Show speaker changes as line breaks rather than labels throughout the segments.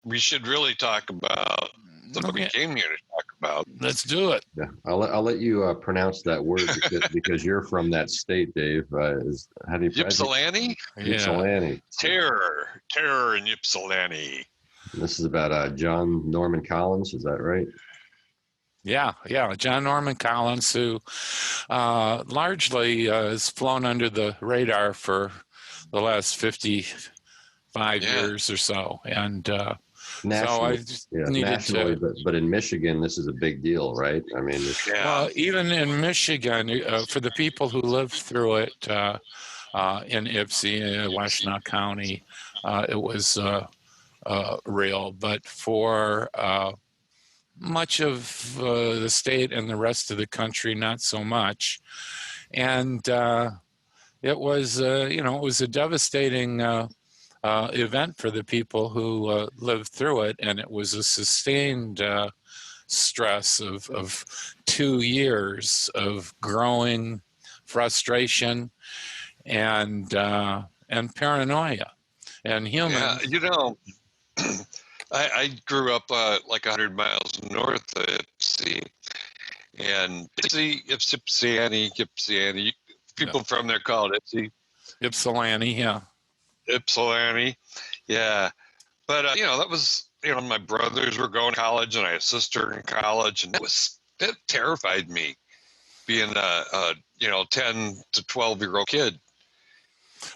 we should really talk about what we came here to talk about.
Let's do it.
Yeah, I'll let you pronounce that word because you're from that state, Dave. How do you
Ypsilanti?
Ypsilanti.
Terror in Ypsilanti.
This is about John Norman Collins. Is that right?
Yeah. John Norman Collins, who largely has flown under the radar for the last 55 years or so. And
nationally,
so I just needed to.
But in Michigan, this is a big deal, right? I mean,
even in Michigan, for the people who lived through it in Ypsi, Washtenaw County, it was real. But for much of the state and the rest of the country, not so much. And it was, it was a devastating event for the people who lived through it, and it was a sustained stress of 2 years of growing frustration and paranoia and human.
Yeah, I grew up like 100 miles north of Ypsi, and Ypsilanti. People from there call it
Ypsilanti, yeah.
Ypsilanti, yeah. But that was, my brothers were going to college, and I had a sister in college, and it terrified me, being a 10 to 12-year-old kid.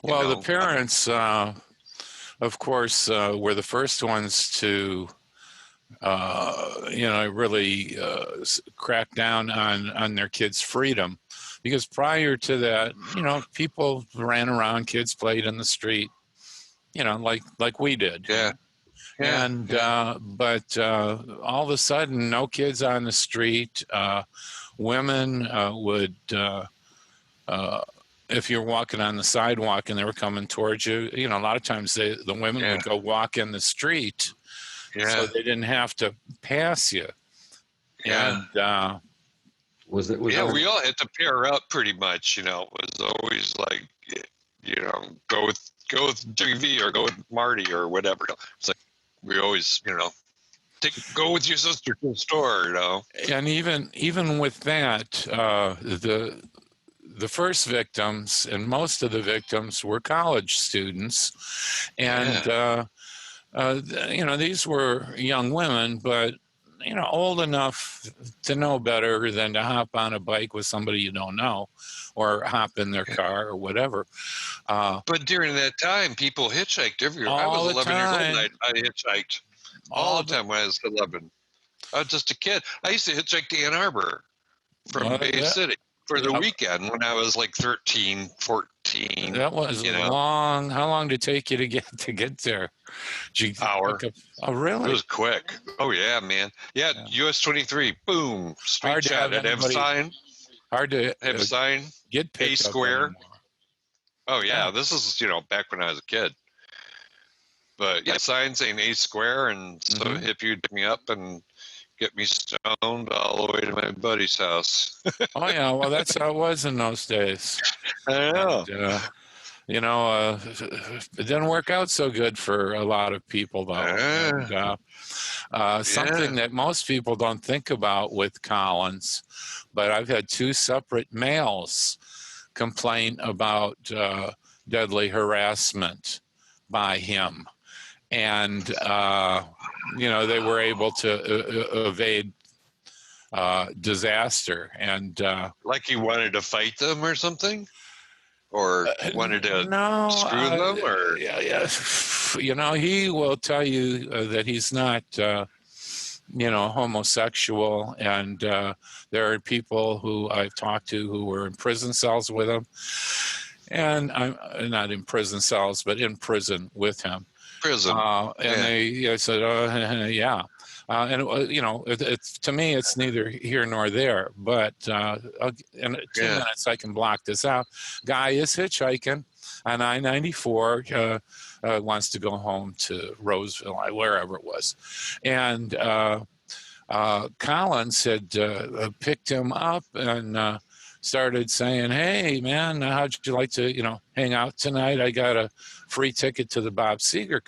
Well, the parents, of course, were the first ones to, really crack down on their kids' freedom. Because prior to that, people ran around, kids played in the street, like we did.
Yeah.
And but all of a sudden, no kids on the street. Women would, if you're walking on the sidewalk and they were coming towards you, a lot of times the women would go walk in the street, so they didn't have to pass you.
Yeah.
And
we all had to pair up pretty much. It was always like, go with JV or go with Marty or whatever. It's like we always, go with your sister to the store.
And even with that, the first victims and most of the victims were college students, and these were young women, but old enough to know better than to hop on a bike with somebody you don't know, or hop in their car or whatever.
But during that time, people hitchhiked everywhere. I was 11 years old. I hitchhiked all the time when I was 11. I was just a kid. I used to hitchhike to Ann Arbor from Bay City for the weekend when I was like 13, 14.
That was long. How long did it take you to get there?
Hour.
Oh, really?
It was quick. Oh, yeah, man. Yeah, US 23, boom, straight shot. I'd have a sign.
Hard to
have a sign.
Get
A square. Oh, yeah, this is, back when I was a kid. But, yeah, sign saying A square, and so if you'd pick me up and get me stoned all the way to my buddy's house.
Oh, yeah, well, that's how it was in those days.
I know.
And, it didn't work out so good for a lot of people, though. And, something that most people don't think about with Collins, but I've had 2 separate males complain about deadly harassment by him. And, they were able to evade disaster. And
like he wanted to fight them or something? Or wanted to screw them? Or
he will tell you that he's not, homosexual. And there are people who I've talked to who were in prison cells with him. And I'm not in prison cells, but in prison with him.
Prison.
They said, and it's to me, it's neither here nor there. But in 2 minutes, I can block this out. Guy is hitchhiking on I-94, wants to go home to Roseville, wherever it was, and Collins had picked him up and started saying, "Hey, man, how'd you like to, hang out tonight? I got a free ticket to the Bob Seger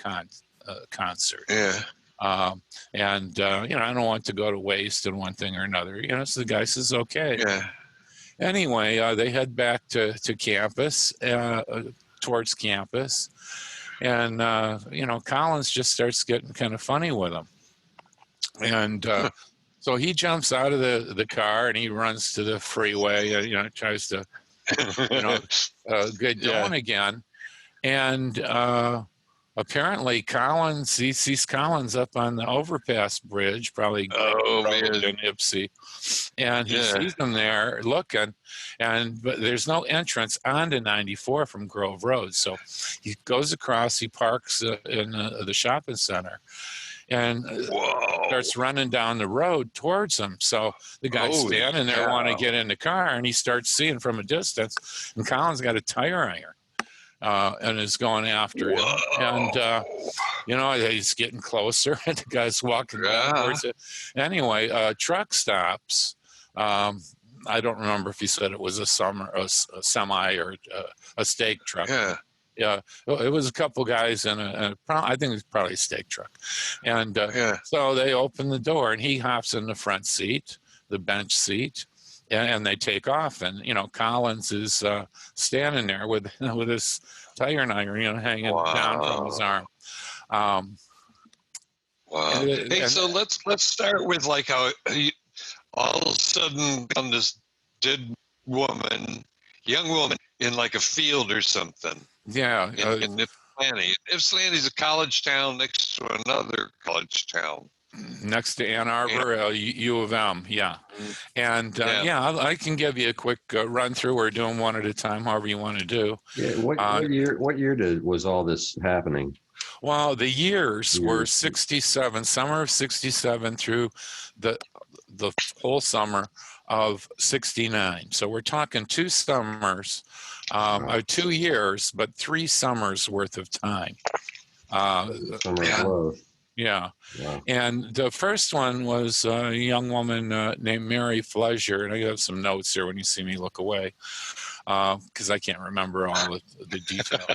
concert."
Yeah.
And I don't want to go to waste in one thing or another. So the guy says, okay.
Yeah.
Anyway, they head back to campus, towards campus. And, Collins just starts getting kind of funny with him. And so he jumps out of the car and he runs to the freeway, tries to, get going again. And apparently he sees Collins up on the overpass bridge, probably in Ypsi. And he sees him there looking, but there's no entrance onto 94 from Grove Road. So he goes across, he parks in the shopping center, and starts running down the road towards him. So the guy's standing there, want to get in the car, and he starts seeing from a distance, and Collins got a tire iron. And is going after him. And, he's getting closer, and the guy's walking down towards it. Anyway, truck stops. I don't remember if he said it was a semi or a stake truck. Yeah, it was a couple guys in I think it was probably a stake truck. And so they open the door, and he hops in the front seat, the bench seat, and they take off. And, Collins is standing there with his tire iron, hanging down from his arm.
Wow. Hey, so let's start with like how all of a sudden on this dead woman, young woman in like a field or something.
Yeah.
In Ypsilanti. Ypsilanti's a college town next to another college town.
Next to Ann Arbor, U of M, yeah. And I can give you a quick run through. We're doing one at a time, however you want to do.
Yeah. What year was all this happening?
Well, the years were 67, summer of 67 through the whole summer of 69. So we're talking 2 summers, 2 years, but 3 summers worth of time. Yeah. Wow. And the first one was a young woman named Mary Fleischer. And I have some notes here when you see me look away, because I can't remember all the detail.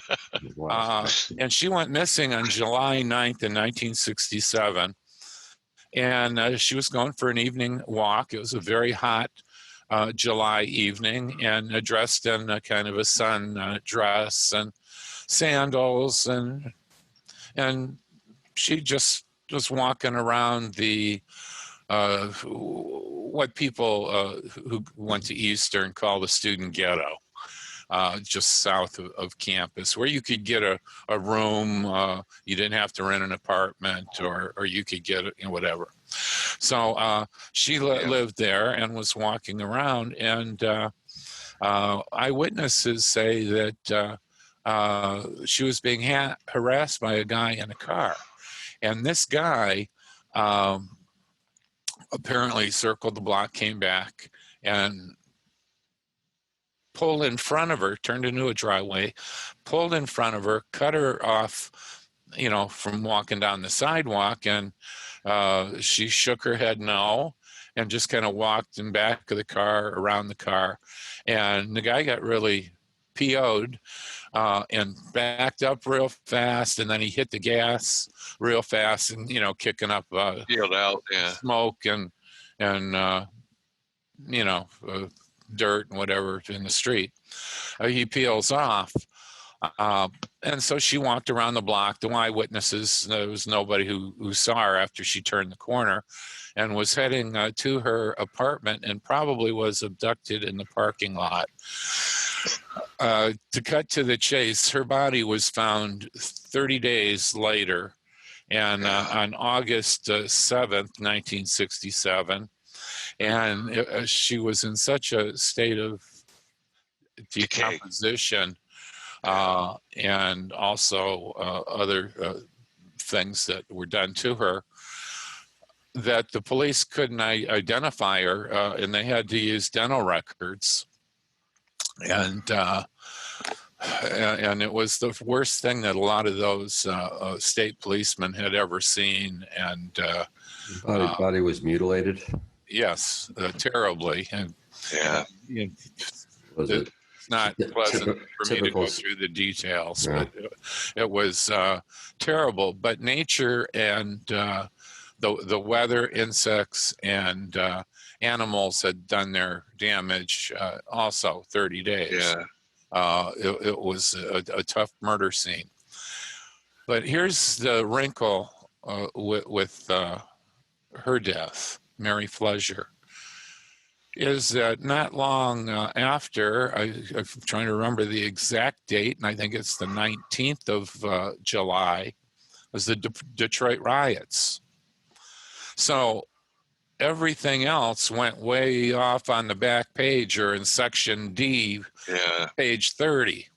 And she went missing on July 9th in 1967. And she was going for an evening walk. It was a very hot July evening, and dressed in a kind of a sun dress and sandals, and she just was walking around the what people who went to Eastern call the student ghetto, just south of campus, where you could get a room. You didn't have to rent an apartment, or you could get whatever. So she lived there and was walking around, and eyewitnesses say that she was being harassed by a guy in a car. And this guy apparently circled the block, came back, and pulled in front of her, turned into a driveway, pulled in front of her, cut her off, from walking down the sidewalk. And she shook her head no, and just kind of walked in back of the car, around the car. And the guy got really PO'd and backed up real fast, and then he hit the gas real fast, and kicking up
peeled out,
smoke and dirt and whatever in the street. He peels off, and so she walked around the block. The eyewitnesses, there was nobody who saw her after she turned the corner, and was heading to her apartment, and probably was abducted in the parking lot. To cut to the chase, her body was found 30 days later, and on August 7th, 1967. And she was in such a state of decomposition, and also other things that were done to her, that the police couldn't identify her, and they had to use dental records. And it was the worst thing that a lot of those state policemen had ever seen. And
body was mutilated.
Yes, terribly. And
was it
not pleasant for me to go through the details, but it was terrible. But nature and the weather, insects, and animals had done their damage. Also, 30 days.
Yeah.
It was a tough murder scene. But here's the wrinkle with her death, Mary Fleischer, is that not long after, I'm trying to remember the exact date, and I think it's the 19th of July, was the Detroit riots. So everything else went way off on the back page or in section D, page 30.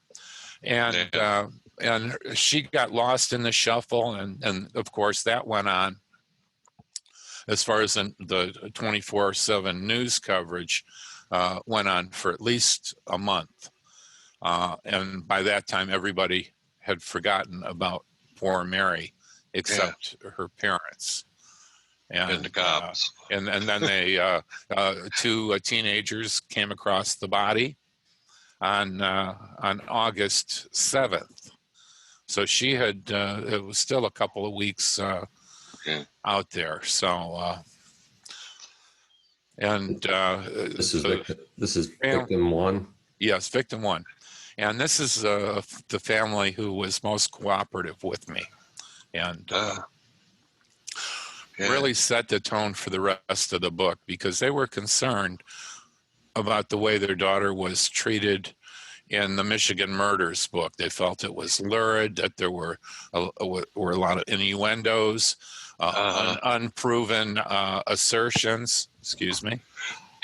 And she got lost in the shuffle, and of course that went on as far as the 24/7 news coverage went on for at least a month. And by that time, everybody had forgotten about poor Mary, except her parents. And
the cops.
And then they, two teenagers came across the body on August 7th. So she had, it was still a couple of weeks out there. So,
this is victim one.
Yes, victim one. And this is the family who was most cooperative with me, and really set the tone for the rest of the book, because they were concerned about the way their daughter was treated in the Michigan Murders book. They felt it was lurid, that there were a lot of innuendos, unproven assertions. Excuse me.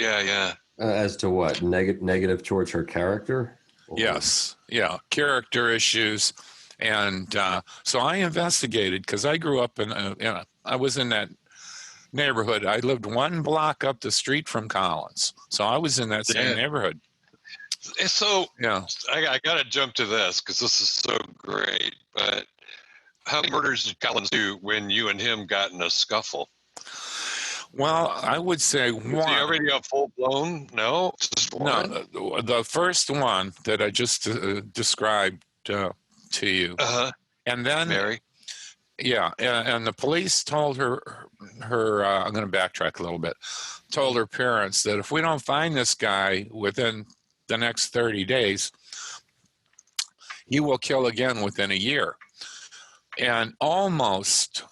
Yeah.
As to what? Negative towards her character? Or?
Yes. Yeah. Character issues. And so I investigated, because I grew up I was in that neighborhood. I lived one block up the street from Collins. So I was in that same neighborhood.
So I got to jump to this, because this is so great. But how many murders did Collins do when you and him got in a scuffle?
Well, I would say one.
Was he already a full-blown? No? Just one?
No, the first one that I just described to you. And then
Mary?
Yeah, and the police told her I'm going to backtrack a little bit, told her parents that if we don't find this guy within the next 30 days, he will kill again within a year. And almost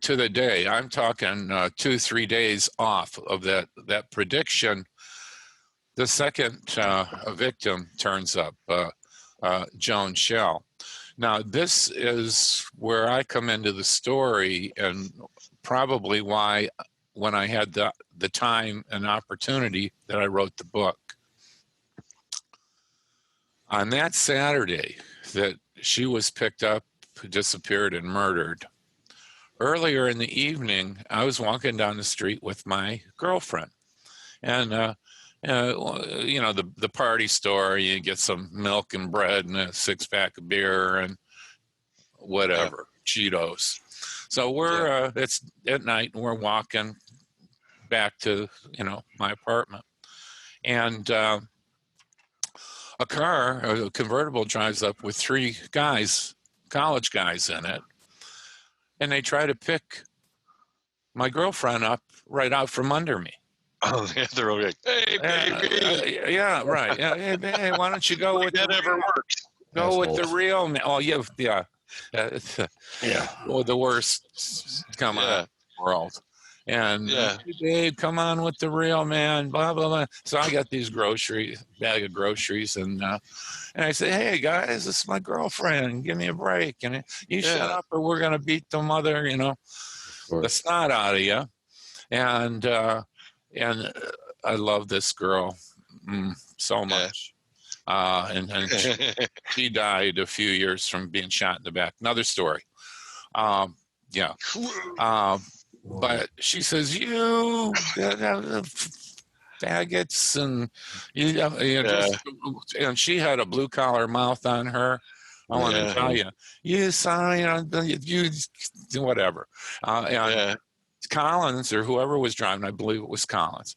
to the day, I'm talking 2-3 days off of that prediction, the second victim turns up, Joan Schell. Now, this is where I come into the story, and probably why, when I had the time and opportunity, that I wrote the book. On that Saturday that she was picked up, disappeared, and murdered, earlier in the evening, I was walking down the street with my girlfriend. And the party store, you get some milk and bread and a 6-pack of beer and whatever, Cheetos. So we're it's at night, and we're walking back to my apartment, and a convertible, drives up with 3 guys, college guys in it, and they try to pick my girlfriend up right out from under me.
Oh, they're like, hey, baby.
Yeah, right. Yeah, hey, why don't you go with
that ever works?
Go with the real man. Oh, yeah. Well, the worst come on world. And hey, babe, come on with the real man. Blah blah blah. So I got these bag of groceries, and I say, hey guys, this is my girlfriend. Give me a break. And you shut up, or we're gonna beat the mother, the snot out of you. And I love this girl so much. And she died a few years from being shot in the back. Another story. But she says, you faggots, and and she had a blue collar mouth on her. I want to tell you, you son, you whatever. Collins, or whoever was driving, I believe it was Collins,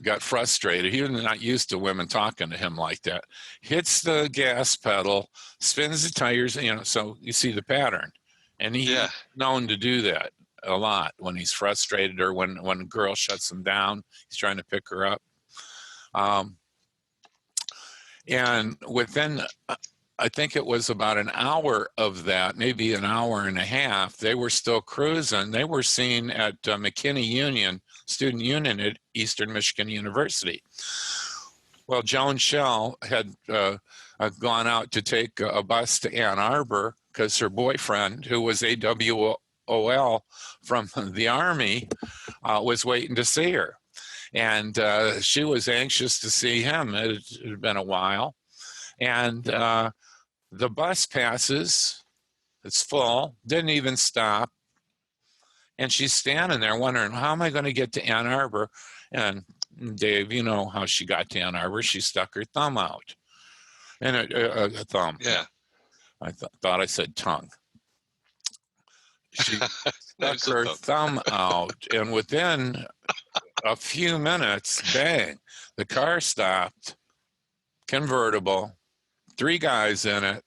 got frustrated. He was not used to women talking to him like that. Hits the gas pedal, spins the tires, so you see the pattern. And he's known to do that a lot when he's frustrated or when a girl shuts him down. He's trying to pick her up. And within, I think it was about an hour of that, maybe an hour and a half, they were still cruising. They were seen at McKinney Union, Student Union at Eastern Michigan University. Well, Joan Shell had gone out to take a bus to Ann Arbor because her boyfriend, who was AWOL from the Army, was waiting to see her. And she was anxious to see him. It had been a while. And the bus passes. It's full. Didn't even stop. And she's standing there wondering, how am I going to get to Ann Arbor? And Dave, you know how she got to Ann Arbor. She stuck her thumb out. And a thumb.
Yeah.
I thought I said tongue. She stuck her thumb out. And within a few minutes, bang, the car stopped. Convertible. 3 guys in it.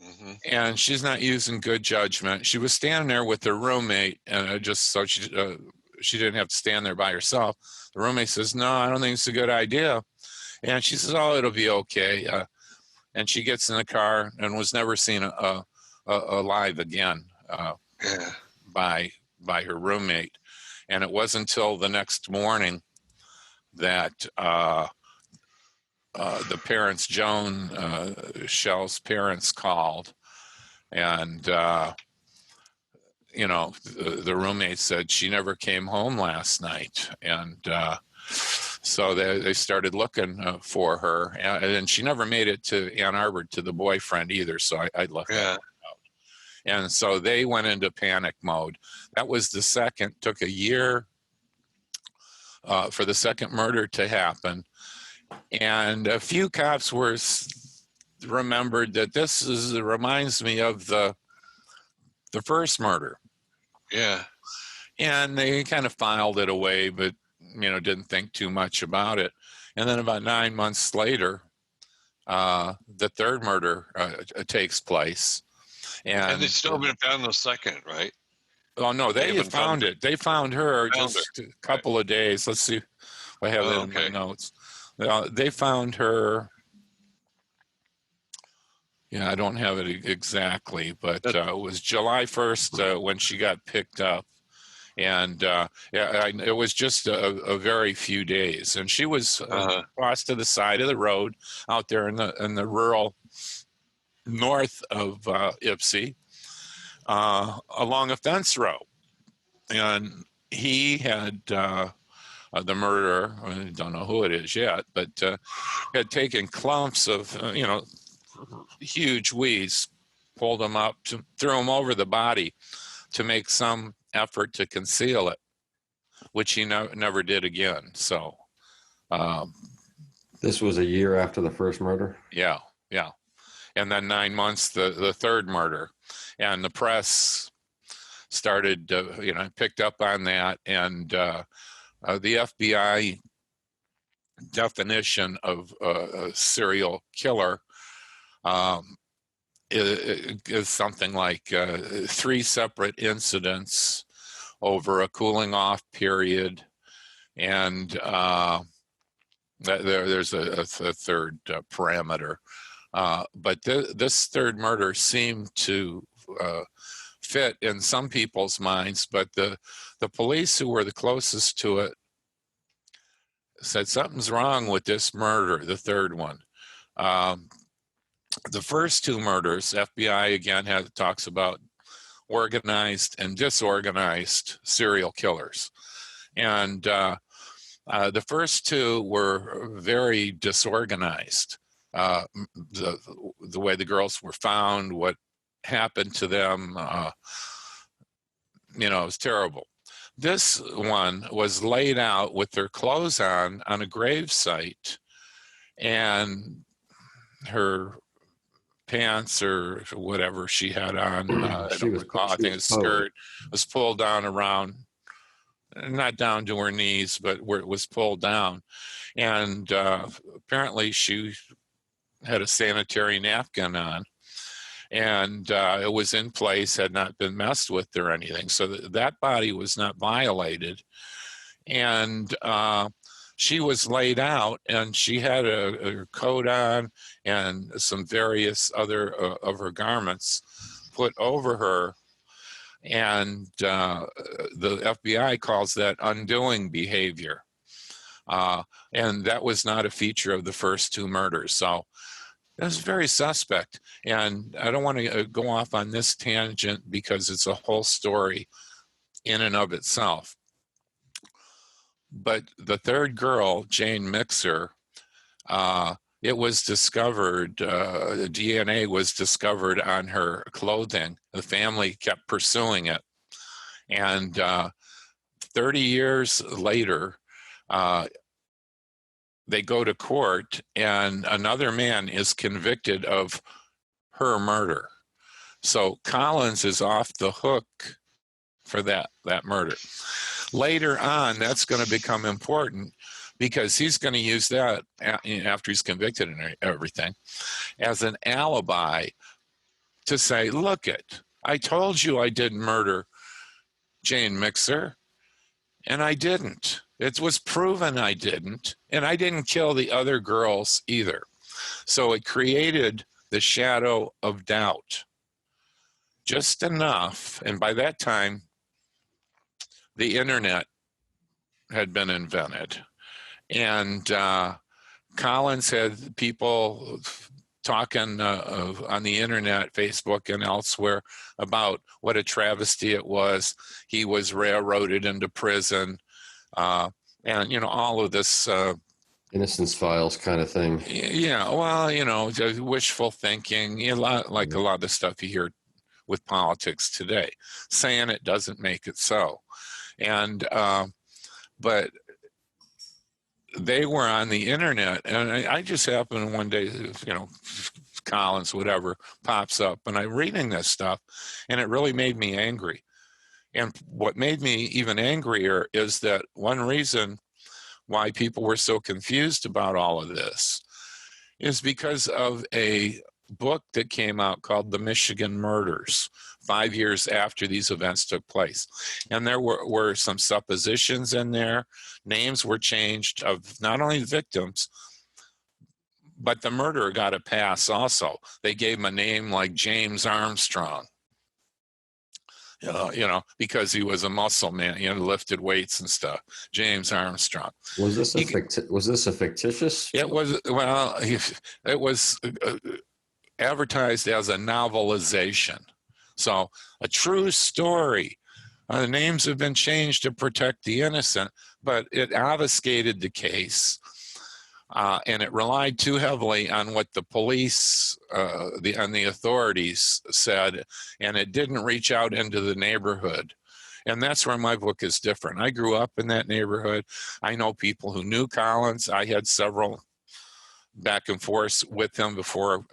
Mm-hmm. And she's not using good judgment. She was standing there with her roommate, and she didn't have to stand there by herself. The roommate says, "No, I don't think it's a good idea." And she says, "Oh, it'll be okay." And she gets in the car and was never seen alive again by her roommate. And it wasn't until the next morning that the parents, Joan Shell's parents, called, and the roommate said she never came home last night, and so they started looking for her, and she never made it to Ann Arbor to the boyfriend either. So I left that out, and so they went into panic mode. That was the second. Took a year for the second murder to happen. And a few cops remembered that this reminds me of the first murder.
Yeah.
And they kind of filed it away, but, didn't think too much about it. And then about 9 months later, the third murder takes place. And
they still haven't found the second, right?
Oh, no, they had found it. They found her just a couple of days. Let's see. I have it in my notes. They found her. Yeah, I don't have it exactly, but it was July 1st when she got picked up. And it was just a very few days. And she was crossed to the side of the road out there in the rural north of Ypsi along a fence row. And he had... the murderer, I don't know who it is yet, but had taken clumps of, huge weeds, pulled them up, threw them over the body to make some effort to conceal it, which he never did again. So,
this was a year after the first murder?
Yeah. And then 9 months, the third murder. And the press started, picked up on that, and the FBI definition of a serial killer is something like 3 separate incidents over a cooling off period, and there's a third parameter. But this third murder seemed to fit in some people's minds, but the police who were the closest to it said something's wrong with this murder, the third one. The first 2 murders, FBI again talks about organized and disorganized serial killers. And the first 2 were very disorganized. The way the girls were found, what happened to them, it was terrible. This one was laid out with their clothes on a grave site, and her pants or whatever she had on, I think a skirt, was pulled down around not down to her knees, but where it was pulled down. And apparently she had a sanitary napkin on, and it was in place, had not been messed with or anything. So that body was not violated. And she was laid out, and she had a coat on and some various other of her garments put over her. And the FBI calls that undoing behavior. And that was not a feature of the first two murders. So it was very suspect. And I don't want to go off on this tangent because it's a whole story in and of itself. But the third girl, Jane Mixer, it was discovered, DNA was discovered on her clothing. The family kept pursuing it. And 30 years later, they go to court, and another man is convicted of her murder. So Collins is off the hook for that murder. Later on, that's going to become important because he's going to use that after he's convicted and everything as an alibi to say, look it, I told you I didn't murder Jane Mixer, and I didn't. It was proven I didn't, and I didn't kill the other girls either. So it created the shadow of doubt just enough. And by that time, the internet had been invented. And Collins had people talking on the internet, Facebook and elsewhere, about what a travesty it was. He was railroaded into prison. And, all of this...
Innocence Files kind of thing.
Yeah, well, wishful thinking, a lot of the stuff you hear with politics today, saying it doesn't make it so. And but they were on the internet, and I just happened one day, Collins, whatever, pops up, and I'm reading this stuff, and it really made me angry. And what made me even angrier is that one reason why people were so confused about all of this is because of a book that came out called The Michigan Murders, 5 years after these events took place. And there were some suppositions in there. Names were changed of not only the victims, but the murderer got a pass also. They gave him a name like James Armstrong, because he was a muscle man, lifted weights and stuff. James Armstrong.
Was this a fictitious?
It was, well, it was advertised as a novelization. So a true story. The names have been changed to protect the innocent, but it obfuscated the case. And it relied too heavily on what the police and the authorities said, and it didn't reach out into the neighborhood. And that's where my book is different. I grew up in that neighborhood. I know people who knew Collins. I had several back and forth with him before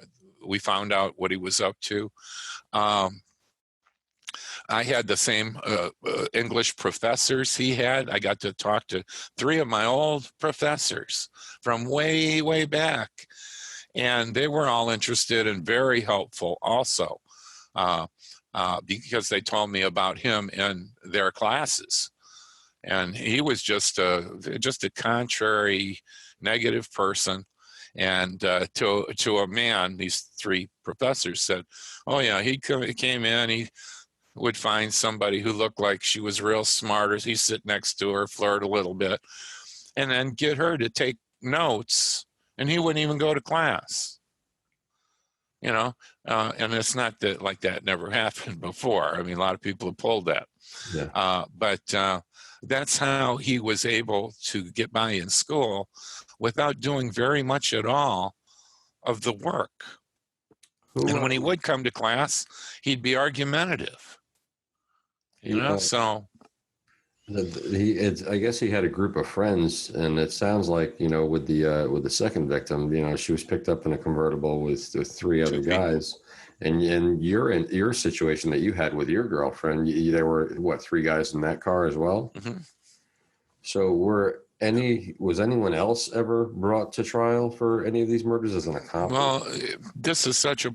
we found out what he was up to. I had the same English professors he had. I got to talk to 3 of my old professors from way, way back. And they were all interested and very helpful also because they told me about him in their classes. And he was just a contrary, negative person. And to a man, these 3 professors said, oh, yeah, he came in, he would find somebody who looked like she was real smart, or he'd sit next to her, flirt a little bit, and then get her to take notes, and he wouldn't even go to class. And it's not that like that never happened before. I mean, a lot of people have pulled that. Yeah. But that's how he was able to get by in school without doing very much at all of the work. And when he would come to class, he'd be argumentative. So
I guess he had a group of friends, and it sounds like with the second victim, she was picked up in a convertible with 3 other guys, and your situation that you had with your girlfriend, there were 3 guys in that car as well.
Mm-hmm.
So was anyone else ever brought to trial for any of these murders as an accomplice?
Well, this is such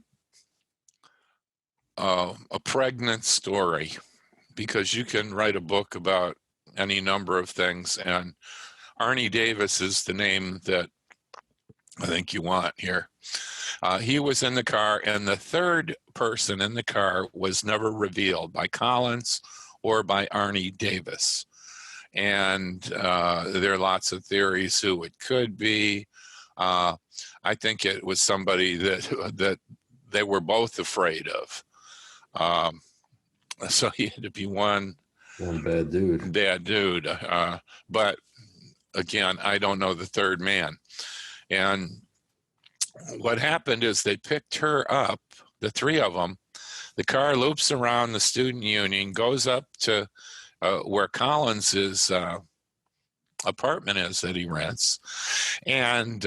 a pregnant story, because you can write a book about any number of things, and Arnie Davis is the name that I think you want here. He was in the car, and the third person in the car was never revealed by Collins or by Arnie Davis. And there are lots of theories who it could be. I think it was somebody that they were both afraid of. So he had to be one
bad dude.
But again, I don't know the third man. And what happened is they picked her up, the three of them. The car loops around the student union, goes up to where Collins's apartment is that he rents, and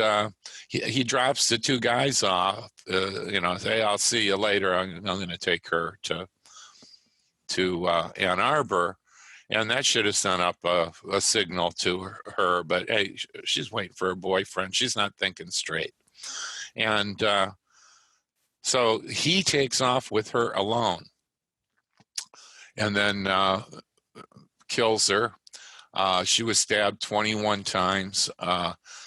he drops the two guys off. Say, "I'll see you later. I'm going to take her to Ann Arbor," and that should have sent up a signal to her. But hey, she's waiting for her boyfriend. She's not thinking straight, and so he takes off with her alone, and then kills her. She was stabbed 21 times,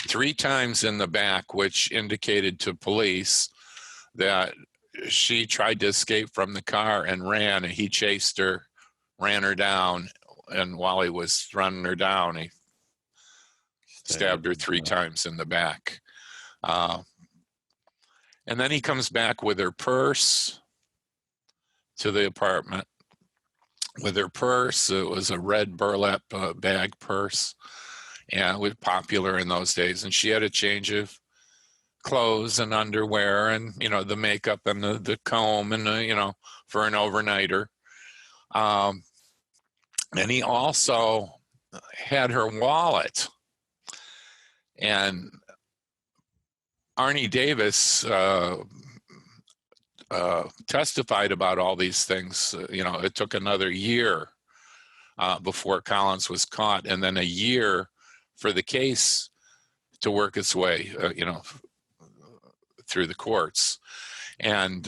3 times in the back, which indicated to police that she tried to escape from the car and ran, and he chased her, ran her down, and while he was running her down, he stabbed her 3 times in the back. And then he comes back with her purse to the apartment. With her purse, it was a red burlap bag purse, and it was popular in those days. And she had a change of clothes and underwear, and the makeup and the comb, and for an overnighter. And he also had her wallet. And Arnie Davis testified about all these things. It took another year before Collins was caught, and then a year for the case to work its way, through the courts. And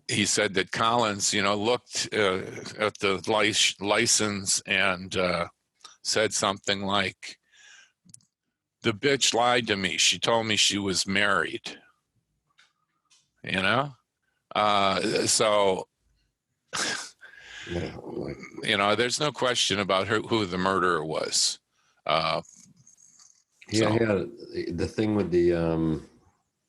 he said that Collins, looked at the license and said something like, "The bitch lied to me. She told me she was married." So, there's no question about who the murderer was.
The thing with the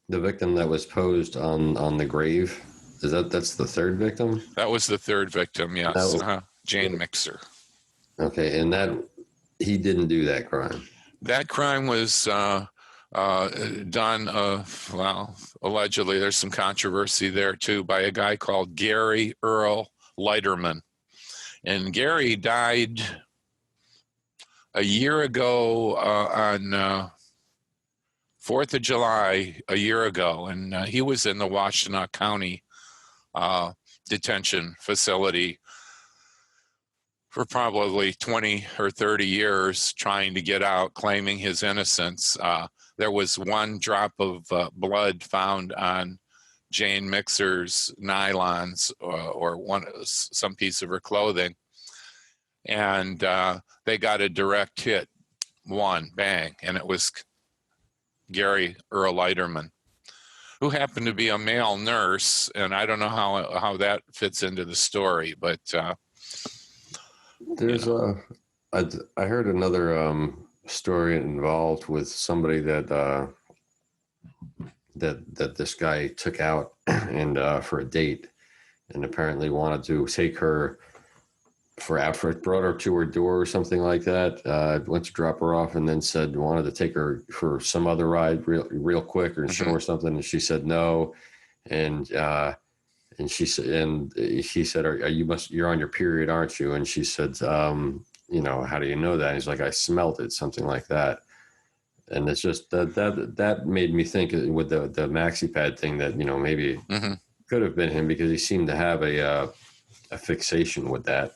victim that was posed on the grave, that's the third victim?
That was the third victim, yes. Jane Mixer.
Okay, and that he didn't do that crime.
That crime was done, allegedly, there's some controversy there too, by a guy called Gregory Earl Lighterman. And Gary died a year ago on 4th of July, a year ago. And he was in the Washtenaw County detention facility for probably 20 or 30 years, trying to get out, claiming his innocence. There was one drop of blood found on Jane Mixer's nylons or some piece of her clothing. And they got a direct hit, one, bang, and it was Gregory Earl Lighterman, who happened to be a male nurse. And I don't know how that fits into the story, but
there's I heard another story involved with somebody that this guy took out and for a date, and apparently wanted to take her brought her to her door or something like that. Went to drop her off and then said wanted to take her for some other ride real quick or show her something, and she said no, and she said, and he said, you're on your period, aren't you? And she said, how do you know that? And he's like, I smelled it, something like that. And it's just that made me think with the maxi pad thing that maybe could have been him, because he seemed to have a fixation with that.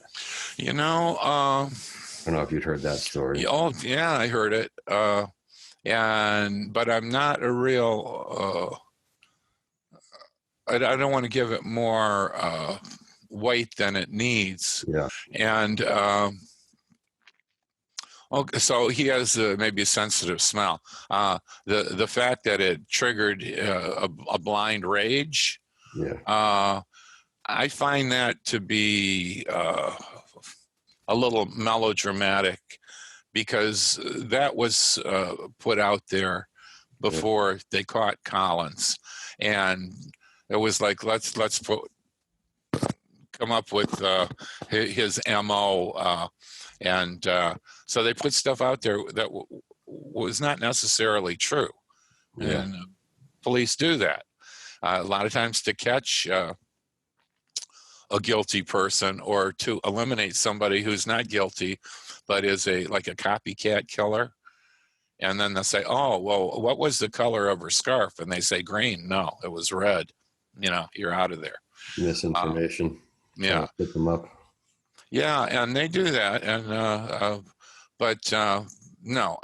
don't know if you'd heard that story.
Oh, yeah, I heard it. But I'm not a real. I don't want to give it more weight than it needs.
Yeah.
And okay, so he has maybe a sensitive smell. The fact that it triggered a blind rage.
Yeah.
I find that to be a little melodramatic, because that was put out there before they caught Collins, and it was like let's come up with his MO, and so they put stuff out there that was not necessarily true, and police do that a lot of times to catch a guilty person, or to eliminate somebody who's not guilty but is like a copycat killer. And then they'll say, oh, well, what was the color of her scarf? And they say green. No, it was red. You're out of there.
Misinformation.
Yeah.
Pick them up.
Yeah, and they do that. And but no,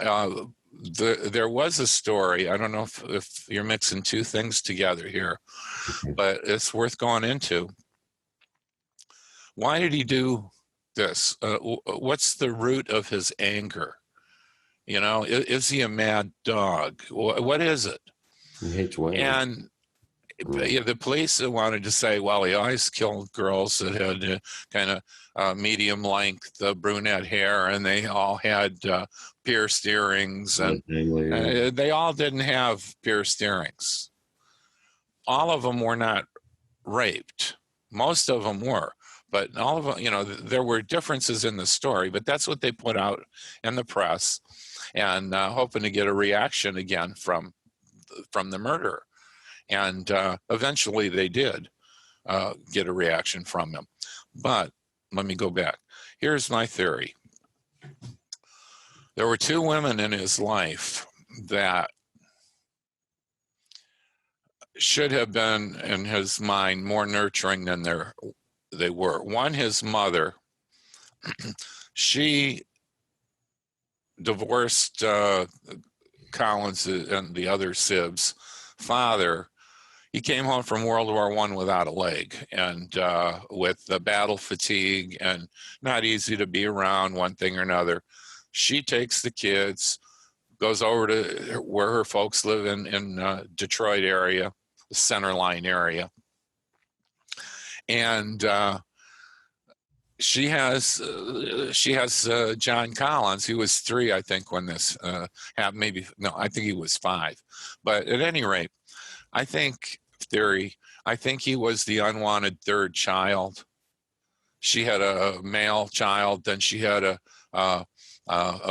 there was a story. I don't know if you're mixing two things together here, but it's worth going into. Why did he do this? What's the root of his anger? Is he a mad dog? What is it?
He hates women.
And the police wanted to say, well, he always killed girls that had kind of medium length brunette hair, and they all had pierced earrings, and they all didn't have pierced earrings. All of them were not raped. Most of them were. But all of them, there were differences in the story, but that's what they put out in the press, and hoping to get a reaction again from the murderer. And eventually they did get a reaction from him. But let me go back. Here's my theory. There were two women in his life that should have been, in his mind, more nurturing than they were. One, his mother. She divorced Collins and the other Sibs' father. He came home from World War I without a leg, and with the battle fatigue, and not easy to be around, one thing or another. She takes the kids, goes over to where her folks live in Detroit area, the Center Line area. And she has John Collins. He was 3, I think, when this happened. Maybe no, I think he was 5. But at any rate, I think he was the unwanted third child. She had a male child, then she had a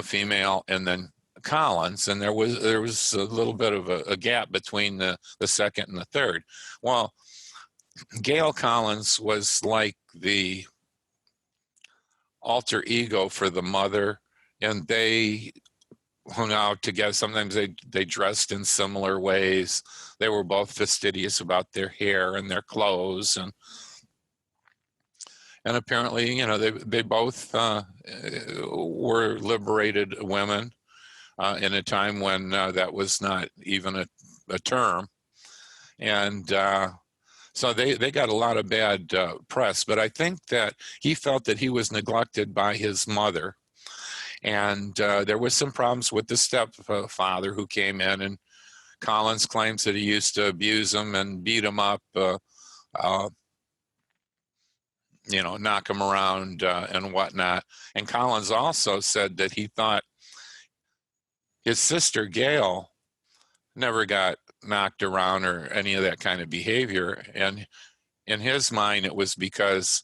female, and then Collins, and there was a little bit of a gap between the second and the third. Well, Gail Collins was like the alter ego for the mother, and they hung out together. Sometimes they dressed in similar ways. They were both fastidious about their hair and their clothes, and apparently, they both were liberated women in a time when that was not even a term, and so they got a lot of bad press. But I think that he felt that he was neglected by his mother, and there was some problems with the stepfather who came in, and Collins claims that he used to abuse him and beat him up, knock him around and whatnot. And Collins also said that he thought his sister Gail never got knocked around or any of that kind of behavior. And in his mind, it was because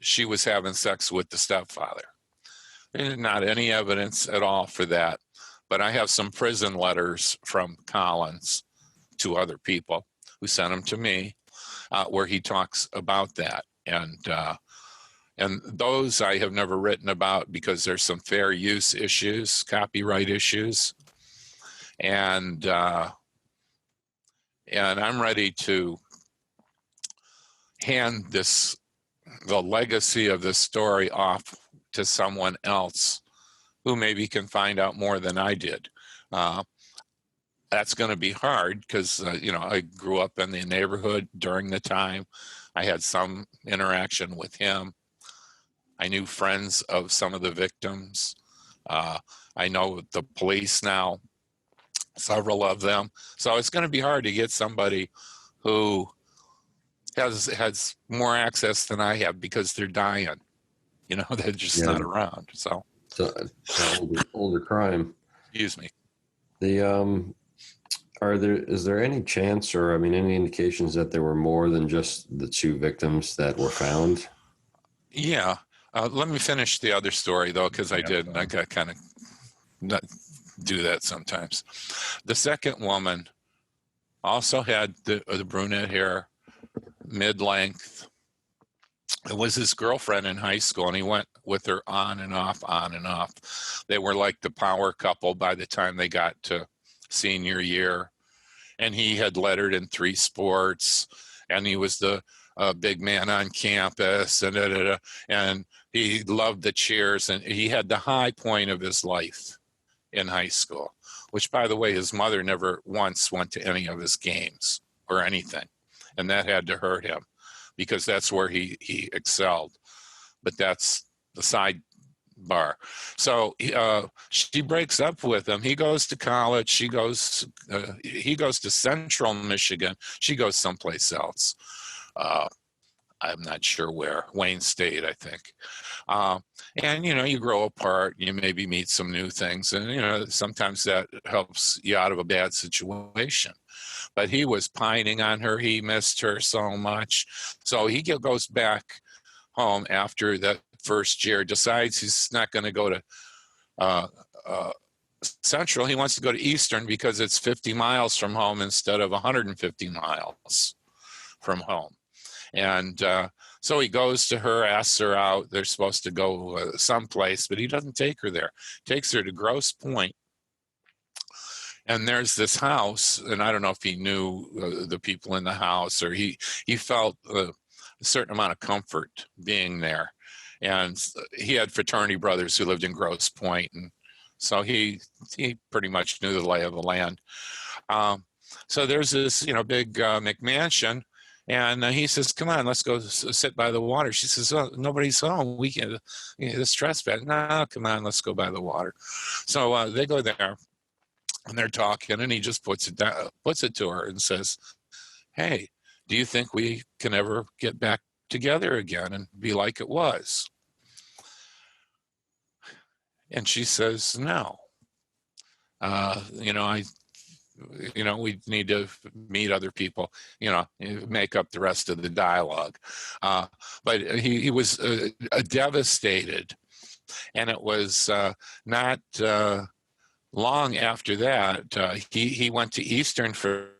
she was having sex with the stepfather. There's not any evidence at all for that. But I have some prison letters from Collins to other people who sent them to me, where he talks about that. And those I have never written about because there's some fair use issues, copyright issues. And I'm ready to hand the legacy of this story off to someone else who maybe can find out more than I did. That's going to be hard because, I grew up in the neighborhood during the time. I had some interaction with him. I knew friends of some of the victims. I know the police now, several of them. So it's going to be hard to get somebody who has more access than I have because they're dying. They're just not around. So
older crime.
Excuse me.
Is there any chance or any indications that there were more than just the 2 victims that were found?
Yeah. Let me finish the other story though, because I did, and I got kind of not do that sometimes. The second woman also had the brunette hair, mid-length. It was his girlfriend in high school, and he went with her on and off. They were like the power couple by the time they got to senior year. And he had lettered in 3 sports, and he was the big man on campus, and he loved the cheers, and he had the high point of his life in high school, which, by the way, his mother never once went to any of his games or anything. And that had to hurt him because that's where he excelled. But that's the sidebar. So she breaks up with him. He goes to college. He goes to Central Michigan. She goes someplace else. I'm not sure where. Wayne State, I think. And, you grow apart. You maybe meet some new things. And, sometimes that helps you out of a bad situation. But he was pining on her. He missed her so much. So he goes back home after that first year, decides he's not going to go to Central. He wants to go to Eastern because it's 50 miles from home instead of 150 miles from home. And so he goes to her, asks her out. They're supposed to go someplace, but he doesn't take her there. Takes her to Grosse Pointe. And there's this house, and I don't know if he knew the people in the house, or he felt a certain amount of comfort being there. And he had fraternity brothers who lived in Grosse Pointe, and so he pretty much knew the lay of the land. So there's this big McMansion. And he says, "Come on, let's go sit by the water." She says, "Oh, nobody's home. We can. It's trespass." "No, come on, let's go by the water." So they go there, and they're talking, and he just puts it to her and says, "Hey, do you think we can ever get back together again and be like it was?" And she says, "No. We need to meet other people, make up the rest of the dialogue." But he was devastated. And it was not long after that, he went to Eastern for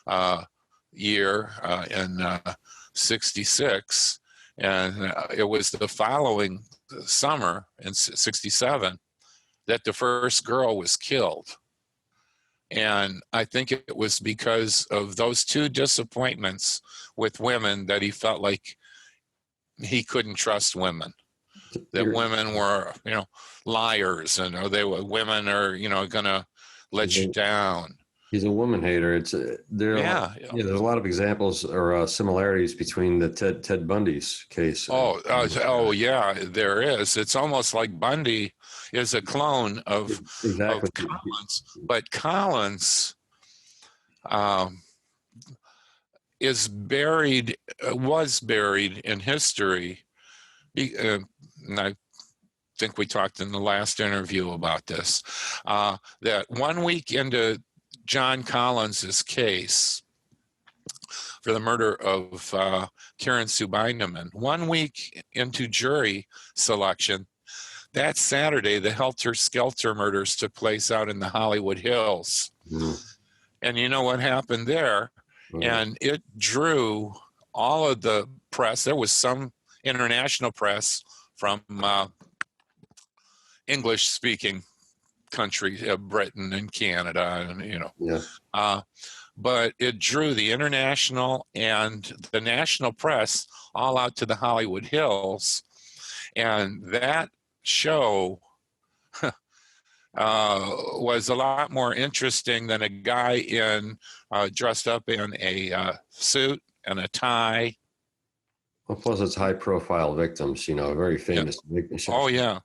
a year in 66. And it was the following summer in 67 that the first girl was killed. And I think it was because of those 2 disappointments with women that he felt like he couldn't trust women. That women were, liars, and women are, going to let you down.
He's a woman hater. There's a lot of examples or similarities between the Ted Bundy's case.
Yeah, there is. It's almost like Bundy is a clone of Collins, but Collins was buried in history. And I think we talked in the last interview about this, that 1 week into John Collins's case for the murder of Karen Sue Bindeman, 1 week into jury selection, that Saturday, the Helter Skelter murders took place out in the Hollywood Hills. Mm-hmm. And you know what happened there? Mm-hmm. And it drew all of the press. There was some international press from English-speaking countries, Britain and Canada, and but it drew the international and the national press all out to the Hollywood Hills. And that show was a lot more interesting than a guy dressed up in a suit and a tie.
Well, plus it's high profile victims, very famous victims.
Oh, yeah.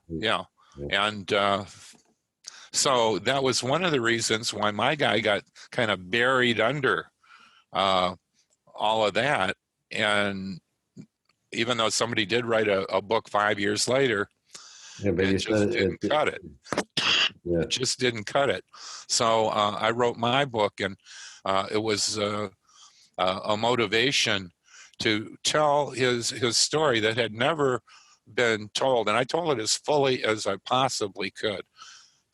And so that was one of the reasons why my guy got kind of buried under all of that. And even though somebody did write a book 5 years later, it just didn't cut it.
Yeah.
It just didn't cut it. So I wrote my book, and it was a motivation to tell his story that had never been told. And I told it as fully as I possibly could.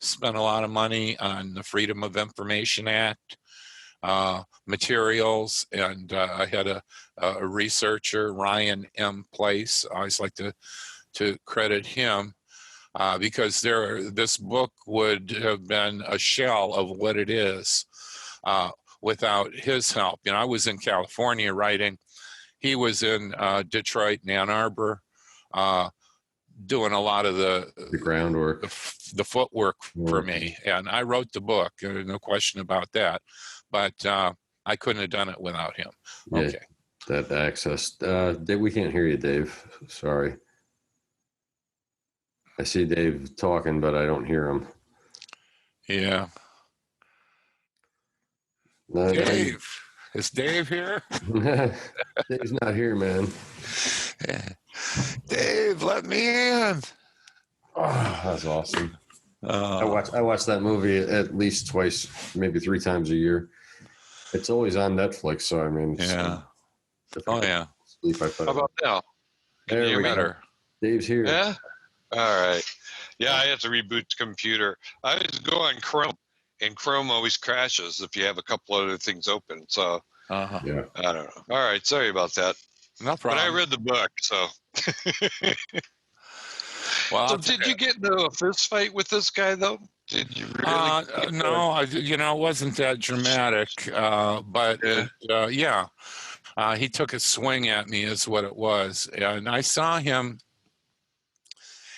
Spent a lot of money on the Freedom of Information Act materials, and I had a researcher, Ryan M. Place. I always like to credit him because this book would have been a shell of what it is without his help. I was in California writing. He was in Detroit and Ann Arbor doing a lot of the
groundwork,
the footwork for me. And I wrote the book, no question about that. But I couldn't have done it without him. Okay.
Yeah, that access. We can't hear you, Dave. Sorry. I see Dave talking, but I don't hear him.
Yeah. Dave. Is Dave here?
Dave's not here, man.
Dave, let me in.
Oh, that's awesome. I watch that movie at least twice, maybe 3 times a year. It's always on Netflix, so I mean,
yeah.
Sleep,
how about now?
There we go. Dave's here.
Yeah. All right. Yeah, I have to reboot the computer. I always go on Chrome, and Chrome always crashes if you have a couple other things open. So
yeah,
I don't know. All right, sorry about that.
No problem.
But I read the book, so.
Well,
so did you get into a fist fight with this guy, though? Did you really?
No, it wasn't that dramatic. But he took a swing at me, is what it was, and I saw him.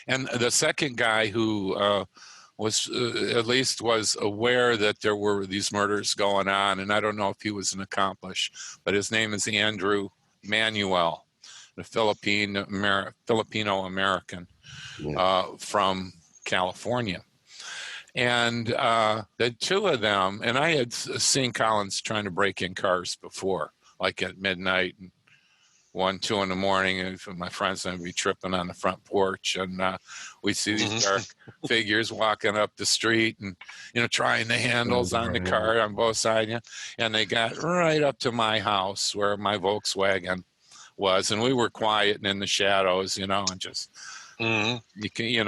And the second guy who was aware that there were these murders going on, and I don't know if he was an accomplice, but his name is Andrew Manuel, the Filipino American from California. And the two of them, and I had seen Collins trying to break in cars before, like at midnight and 1, 2 in the morning, and my friends and I'd be tripping on the front porch, and we see these dark figures walking up the street, and trying the handles on the car on both sides, and they got right up to my house where my Volkswagen was, and we were quiet and in the shadows, and just you can,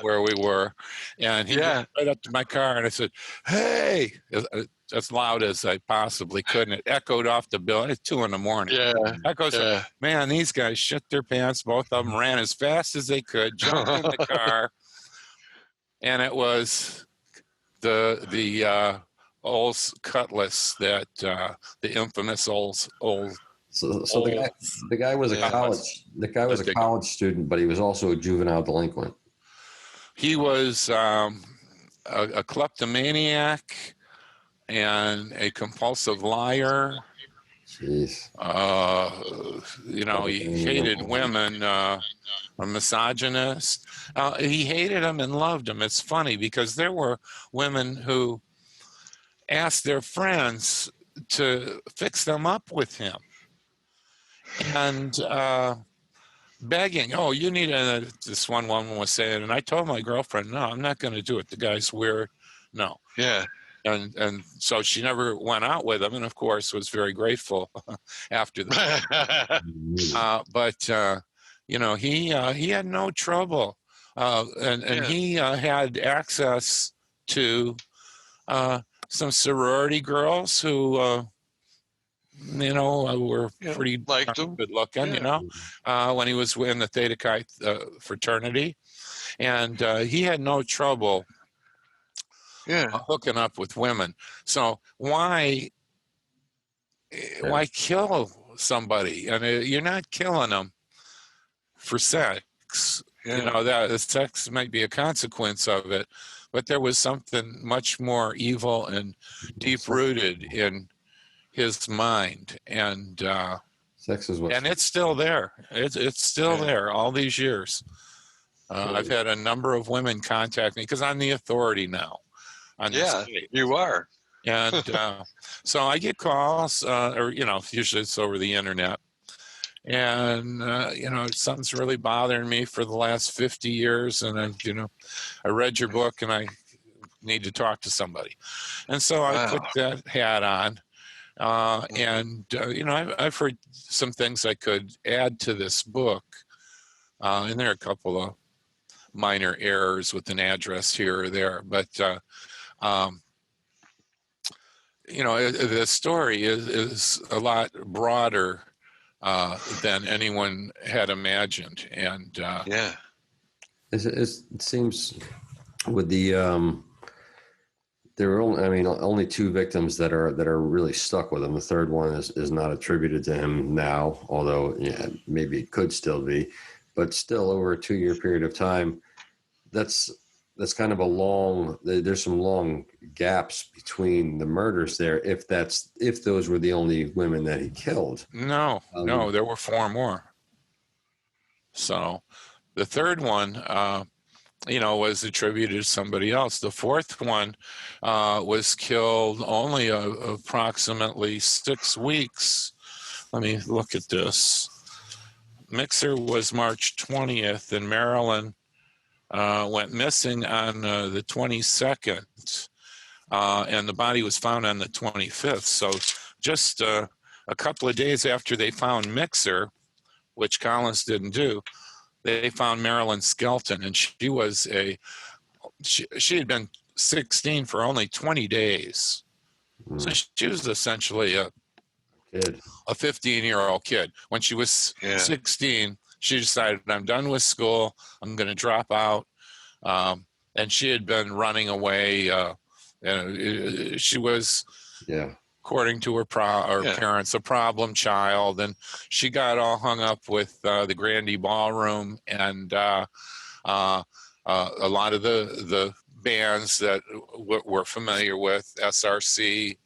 where we were, and he got right up to my car, and I said, "Hey!" as loud as I possibly could, and it echoed off the building. It's 2 in the morning. Echoes. Man, these guys shit their pants. Both of them ran as fast as they could, jumped in the car, and it was the Earl's cutlass, that the infamous Earl's.
So the guy was a college student, but he was also a juvenile delinquent.
He was a kleptomaniac and a compulsive liar.
Jeez.
He hated women, a misogynist. He hated them and loved them. It's funny because there were women who asked their friends to fix them up with him. And begging, "Oh, you need this one woman was saying," and I told my girlfriend, "No, I'm not going to do it. The guy's weird. No."
Yeah.
And so she never went out with him, and of course was very grateful after that. But he had no trouble, and he had access to some sorority girls who were pretty good looking, when he was in the Theta Chi fraternity, and he had no trouble hooking up with women. So why kill somebody? And you're not killing them for sex.
Yeah.
You know, that the sex might be a consequence of it, but there was something much more evil and deep rooted in his mind, and
sex is what.
and it's still there. It's still there all these years. I've had a number of women contact me because I'm the authority now on this case.
You are.
And so I get calls, or, you know, usually it's over the internet. And, you know, something's really bothering me for the last 50 years. And I read your book and I need to talk to somebody. And so I put that hat on. And, you know, I've heard some things I could add to this book. And there are a couple of minor errors with an address here or there. But, you know, the story is a lot broader than anyone had imagined. And
it seems with the there were only two victims that are really stuck with him. The third one is not attributed to him now, although maybe it could still be, but still over a 2-year period of time, that's kind of a long. There's some long gaps between the murders there. If those were the only women that he killed.
No, there were 4 more. So the third one, you know, was attributed to somebody else. The fourth one was killed only approximately 6 weeks. Let me look at this. Mixer was March 20th, and Marilyn went missing on the 22nd, and the body was found on the 25th. So just a couple of days after they found Mixer, which Collins didn't do, they found Marilyn's skeleton, and she had been 16 for only 20 days. So she was essentially a 15-year-old kid. When she was 16, she decided, I'm done with school. I'm going to drop out. And she had been running away. And she was, according to her parents, a problem child. And she got all hung up with the Grandee Ballroom and a lot of the bands that we're familiar with, SRC,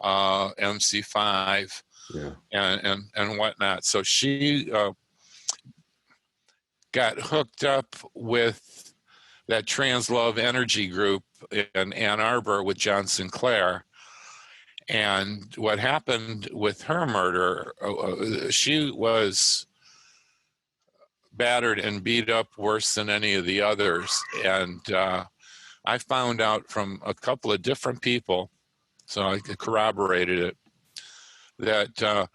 MC5, and whatnot. So she got hooked up with that Translove Energy Group in Ann Arbor with John Sinclair. And what happened with her murder, she was battered and beat up worse than any of the others. And I found out from a couple of different people, so I corroborated it, that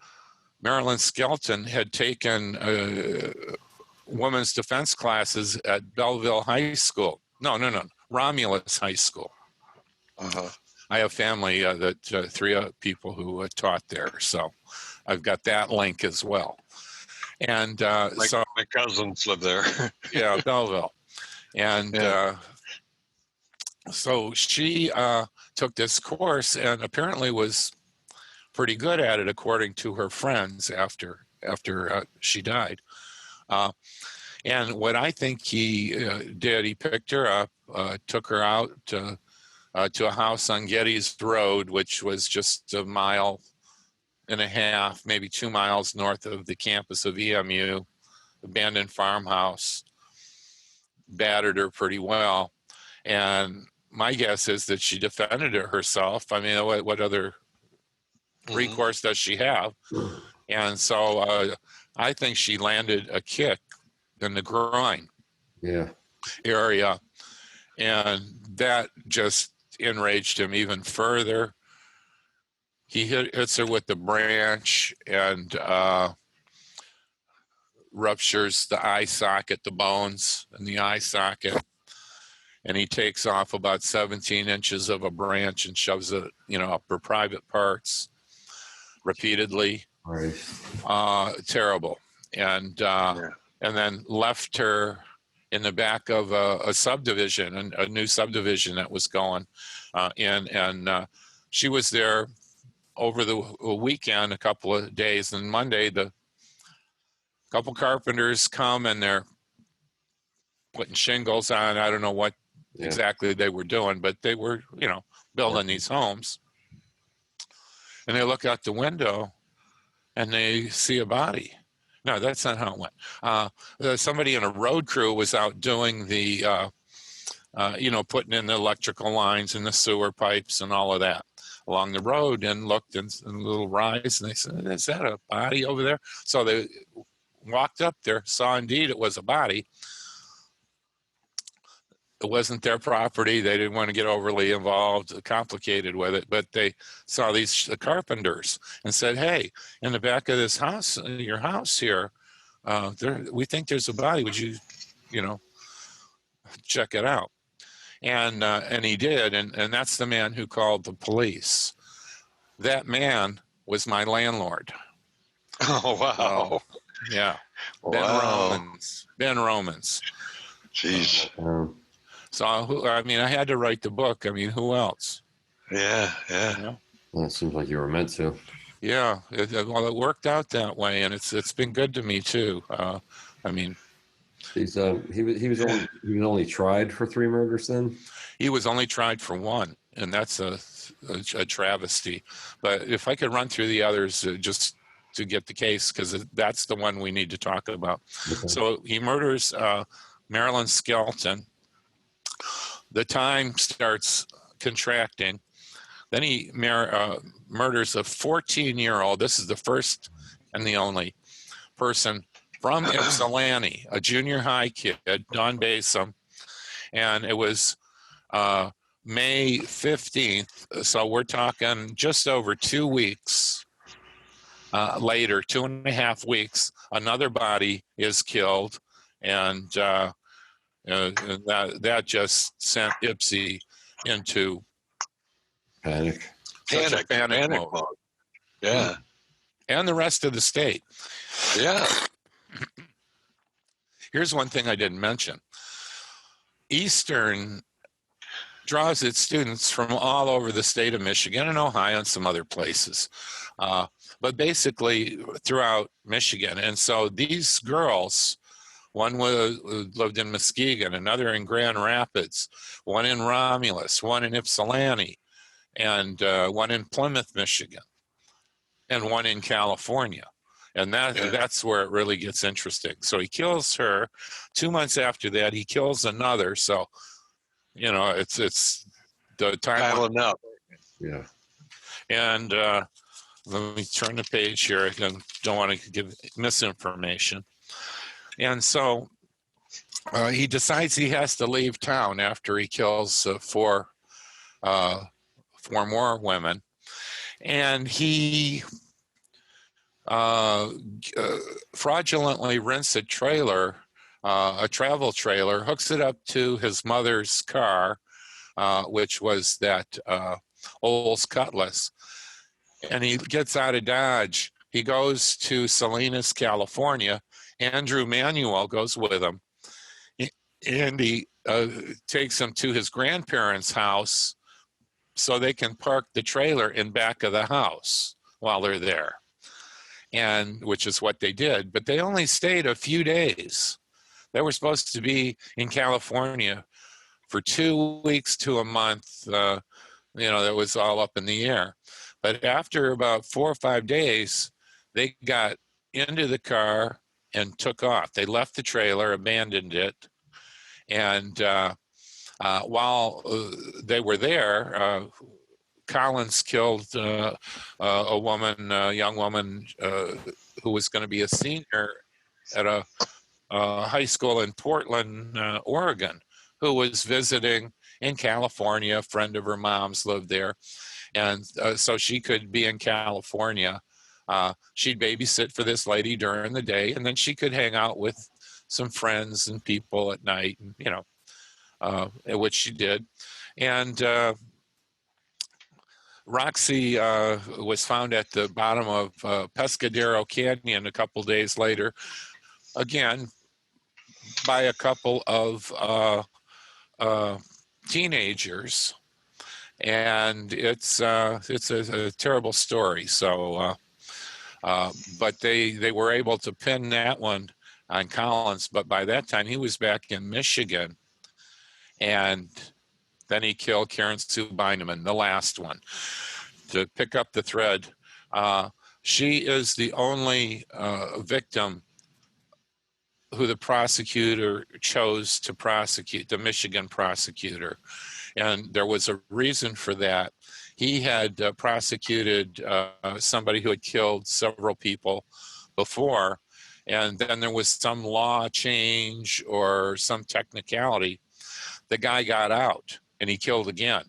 Marilyn Skelton had taken women's defense classes at Belleville High School. No, Romulus High School. I have family that 3 people who taught there, so I've got that link as well. And so
my cousins live there.
Belleville, and so she took this course and apparently was pretty good at it, according to her friends after she died. And what I think he did, he picked her up, took her out to a house on Gettys Road, which was just 1.5 miles, maybe 2 miles north of the campus of EMU, abandoned farmhouse, battered her pretty well. And my guess is that she defended herself. I mean, what other recourse does she have? And so I think she landed a kick in the groin area, and that just enraged him even further. He hits her with the branch and ruptures the eye socket, the bones in the eye socket, and he takes off about 17 inches of a branch and shoves it, up her private parts repeatedly. Terrible. And then left her in the back of a subdivision, a new subdivision that was going and she was there over the weekend, a couple of days, and Monday the A couple carpenters come and they're putting shingles on. I don't know what exactly they were doing, but they were, building these homes. And they look out the window and they see a body. No, that's not how it went. Somebody in a road crew was out doing the, putting in the electrical lines and the sewer pipes and all of that along the road, and looked in a little rise, and they said, "Is that a body over there?" So they walked up there, saw indeed it was a body. It wasn't their property. They didn't want to get overly involved, complicated with it, but they saw these carpenters and said, "Hey, in the back of this house, your house here, we think there's a body. Would you, check it out?" And he did, and that's the man who called the police. That man was my landlord.
Oh, wow.
Yeah.
Wow.
Ben Romans.
Jeez.
So, I had to write the book. Who else?
Yeah.
Well, it seems like you were meant to.
Yeah. It worked out that way, and it's been good to me too.
He was only tried for 3 murders then?
He was only tried for 1, and that's a travesty. But if I could run through the others just to get the case, because that's the one we need to talk about. Okay. So he murders Marilyn Skelton. The time starts contracting. Then he murders a 14-year-old. This is the first and the only person from Ypsilanti, a junior high kid, Don Basom. And it was May 15th. So we're talking just over 2 weeks later, 2.5 weeks, another body is killed. And that just sent Ypsi into
panic
mode.
Yeah.
And the rest of the state.
Yeah.
Here's one thing I didn't mention. Eastern draws its students from all over the state of Michigan and Ohio and some other places, but basically throughout Michigan. And so these girls, one lived in Muskegon, another in Grand Rapids, one in Romulus, one in Ypsilanti, and one in Plymouth, Michigan, and one in California. And that's where it really gets interesting. So he kills her. 2 months after that, he kills another. So, it's the time.
Up.
Yeah.
And let me turn the page here. I don't want to give misinformation. And so he decides he has to leave town after he kills 4 more women. And he fraudulently rents a trailer, a travel trailer, hooks it up to his mother's car, which was that Olds Cutlass. And he gets out of Dodge. He goes to Salinas, California. Andrew Manuel goes with him. And he takes him to his grandparents' house so they can park the trailer in back of the house while they're there. And which is what they did, but they only stayed a few days. They were supposed to be in California for 2 weeks to a month. That was all up in the air. But after about 4 or 5 days, they got into the car and took off. They left the trailer, abandoned it, and while they were there, Collins killed a young woman who was going to be a senior at a high school in Portland, Oregon, who was visiting in California. A friend of her mom's lived there. And so she could be in California. She'd babysit for this lady during the day, and then she could hang out with some friends and people at night, and, which she did. And Roxy was found at the bottom of Pescadero Canyon a couple days later, again, by a couple of teenagers. And it's a terrible story. So But they were able to pin that one on Collins. But by that time, he was back in Michigan. And then he killed Karen Sue Beineman, the last one. To pick up the thread, she is the only victim who the prosecutor chose to prosecute, the Michigan prosecutor. And there was a reason for that. He had prosecuted somebody who had killed several people before, and then there was some law change or some technicality. The guy got out and he killed again.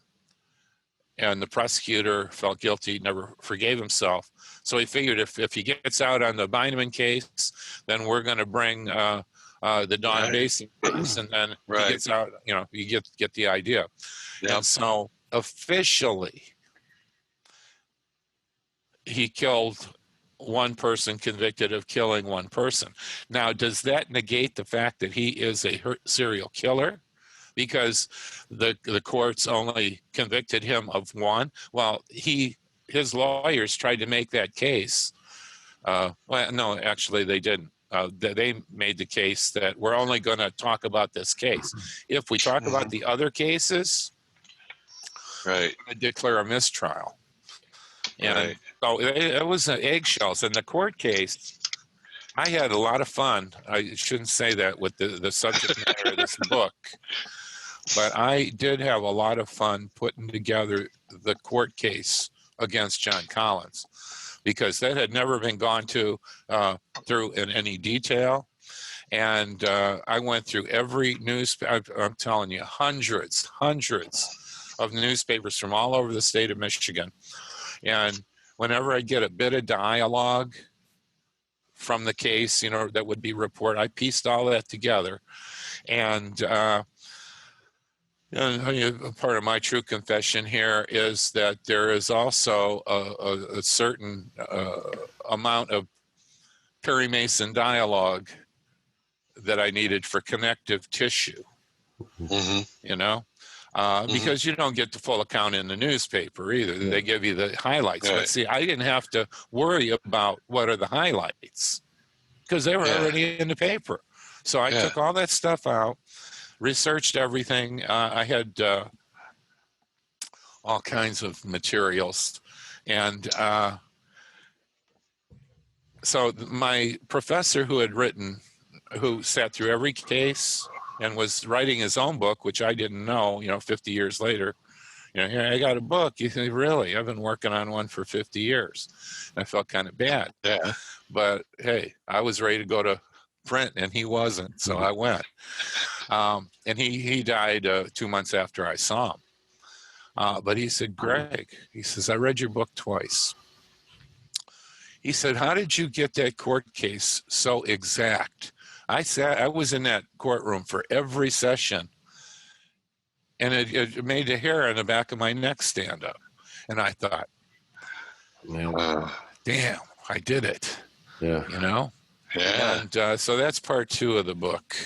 And the prosecutor felt guilty, never forgave himself. So he figured if he gets out on the Beineman case, then we're going to bring the Don Basin case, and then he gets out. You get the idea. Yep. And so officially, he killed one person convicted of killing one person. Now, does that negate the fact that he is a serial killer? Because the courts only convicted him of one. Well, his lawyers tried to make that case. Well, no, actually they didn't. They made the case that we're only going to talk about this case. If we talk about the other cases, I declare a mistrial. And so it was eggshells. In the court case, I had a lot of fun. I shouldn't say that with the subject matter of this book. But I did have a lot of fun putting together the court case against John Collins, because that had never been gone through in any detail. And I went through every newspaper. I'm telling you, hundreds of newspapers from all over the state of Michigan. And whenever I get a bit of dialogue from the case, that would be reported, I pieced all that together. And part of my true confession here is that there is also a certain amount of Perry Mason dialogue that I needed for connective tissue, because you don't get the full account in the newspaper either. Yeah. They give you the highlights. But see, I didn't have to worry about what are the highlights because they were already in the paper. So I took all that stuff out, researched everything. I had all kinds of materials. And so my professor who sat through every case and was writing his own book, which I didn't know, 50 years later, here, I got a book. You think, really? I've been working on one for 50 years. And I felt kind of bad. Yeah. But hey, I was ready to go to print and he wasn't. So I went. And he died 2 months after I saw him. But he said, Greg, he says, I read your book twice. He said, how did you get that court case so exact? I was in that courtroom for every session, and it made the hair on the back of my neck stand up. And I thought, damn, I did it. Yeah. Yeah. And so that's part 2 of the book.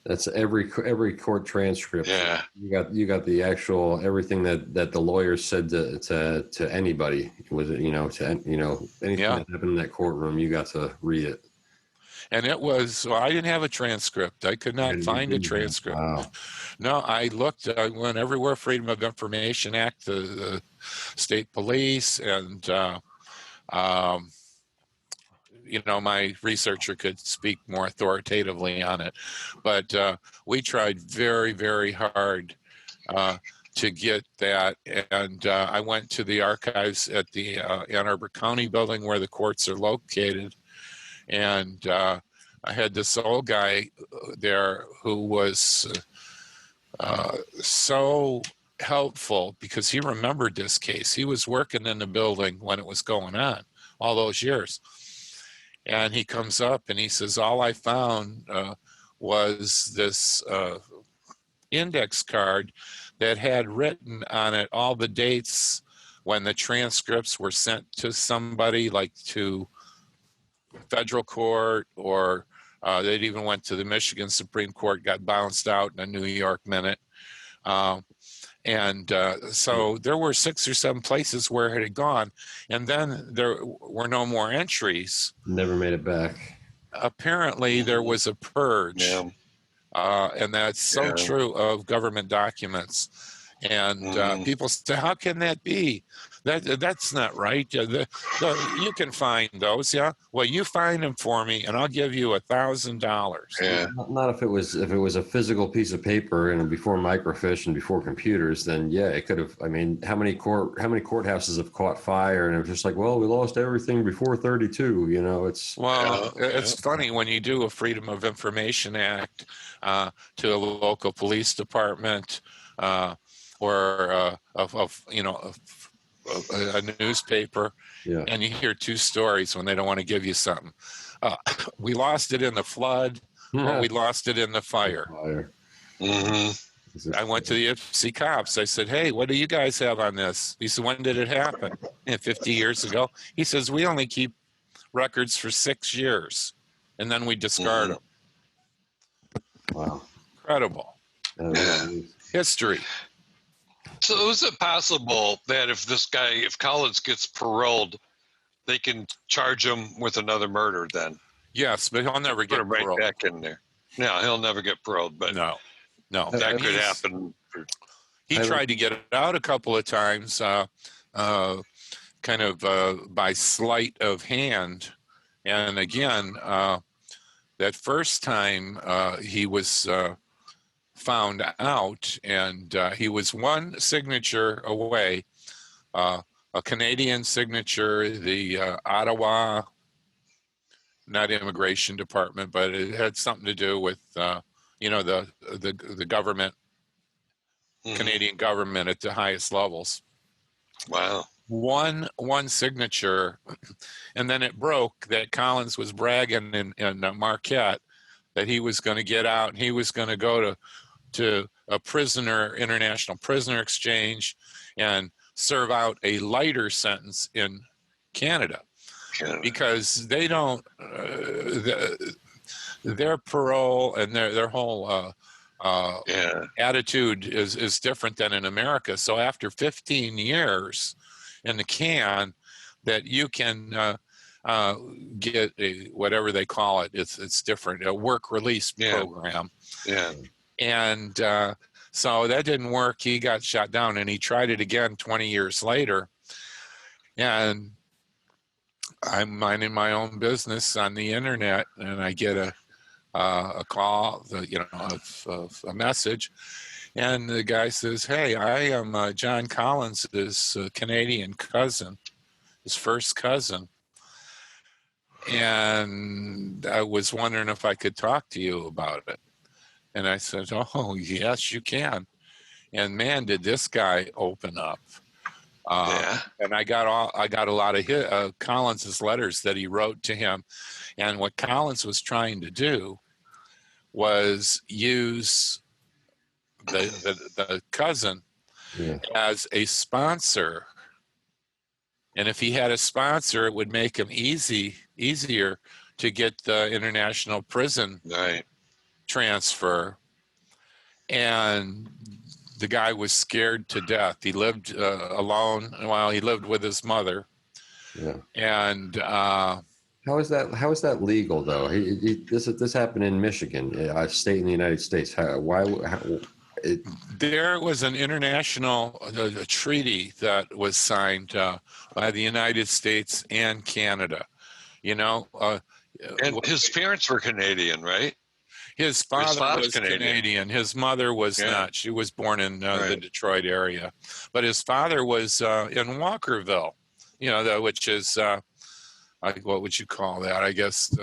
That's every court transcript. Yeah. You got the actual everything that the lawyers said to anybody. Was it anything that happened in that courtroom, you got to read it.
And it was, I didn't have a transcript. I could not find a transcript. Wow. No, I looked, I went everywhere, Freedom of Information Act, the state police, and, my researcher could speak more authoritatively on it. But we tried very, very hard to get that. And I went to the archives at the Ann Arbor County building where the courts are located. And I had this old guy there who was so helpful because he remembered this case. He was working in the building when it was going on all those years. And he comes up and he says, all I found was this index card that had written on it all the dates when the transcripts were sent to somebody, like to federal court, or they'd even went to the Michigan Supreme Court, got bounced out in a New York minute. And so there were 6 or 7 places where it had gone, and then there were no more entries.
Never made it back.
Apparently, there was a purge, and that's so true of government documents. And people say, "How can that be? That's not right. You can find those, yeah. Well, you find them for me, and I'll give you $1,000."
Yeah.
Not if it was a physical piece of paper and before microfiche and before computers, then yeah, it could have. I mean, how many courthouses have caught fire and it was just like, well, we lost everything before 32. You know, it's
funny when you do a Freedom of Information Act to a local police department. Or a newspaper, and you hear 2 stories when they don't want to give you something. We lost it in the flood, or we lost it in the fire. I went to the Ypsi cops. I said, "Hey, what do you guys have on this?" He said, "When did it happen?" 50 years ago. He says, "We only keep records for 6 years, and then we discard them."
Wow.
Incredible. History.
So is it possible that if Collins gets paroled, they can charge him with another murder then?
Yes, but he'll never get paroled.
Right back in there. No, he'll never get paroled, but
no.
That could happen.
He tried to get out a couple of times, kind of by sleight of hand. And again, that first time he was found out, and he was one signature away, a Canadian signature, the Ottawa, not immigration department, but it had something to do with the government, Canadian government at the highest levels.
Wow.
One signature, and then it broke that Collins was bragging in Marquette that he was going to get out and he was going to go to a international prisoner exchange and serve out a lighter sentence in Canada. Because they don't their parole and their whole attitude is different than in America. So after 15 years in the can, that you can get whatever they call it, it's different, a work release program. And so that didn't work. He got shot down, and he tried it again 20 years later. And I'm minding my own business on the internet, and I get a call, a message, and the guy says, "Hey, I am John Collins' Canadian cousin, his first cousin, and I was wondering if I could talk to you about it." And I said, "Oh, yes, you can." And man, did this guy open up. And I got a lot of Collins's letters that he wrote to him. And what Collins was trying to do was use the cousin as a sponsor. And if he had a sponsor, it would make him easier to get the international prison transfer. And the guy was scared to death. He lived alone while he lived with his mother. And
how is that legal though? This happened in Michigan, a state in the United States. There
was an international treaty that was signed by the United States and Canada.
And his parents were Canadian, right?
His father was Canadian. His mother was not. She was born in the Detroit area. But his father was in Walkerville, which is, what would you call that? I guess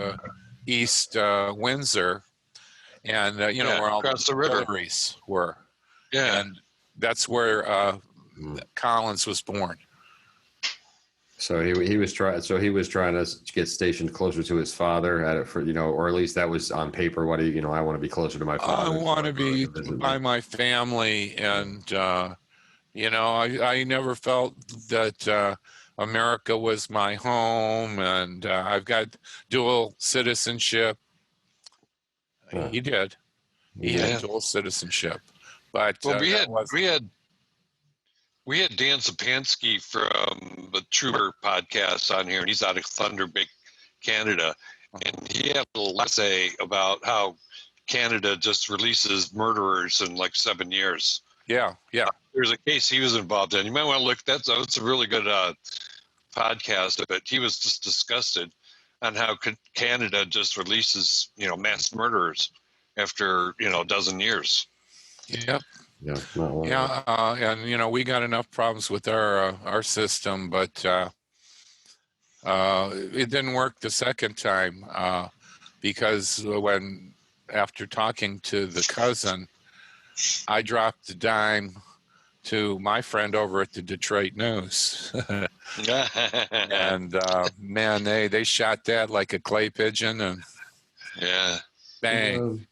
East Windsor. And, where all the distilleries were. Yeah. And that's where Collins was born.
So he was trying to get stationed closer to his father or at least that was on paper. I want to be closer to my father.
I want to be by my family, and I never felt that America was my home, and I've got dual citizenship. He did. He had dual citizenship, but
we had We had Dan Sapansky from the Truer podcast on here, and he's out of Thunder Bay, Canada. And he had a little essay about how Canada just releases murderers in like 7 years.
Yeah.
There's a case he was involved in. You might want to look. That's a really good podcast of it. He was just disgusted on how Canada just releases, mass murderers after, a dozen years.
Yep.
Yeah.
And we got enough problems with our system, but it didn't work the second time because after talking to the cousin, I dropped a dime to my friend over at the Detroit News. And man, they shot that like a clay pigeon, and bang.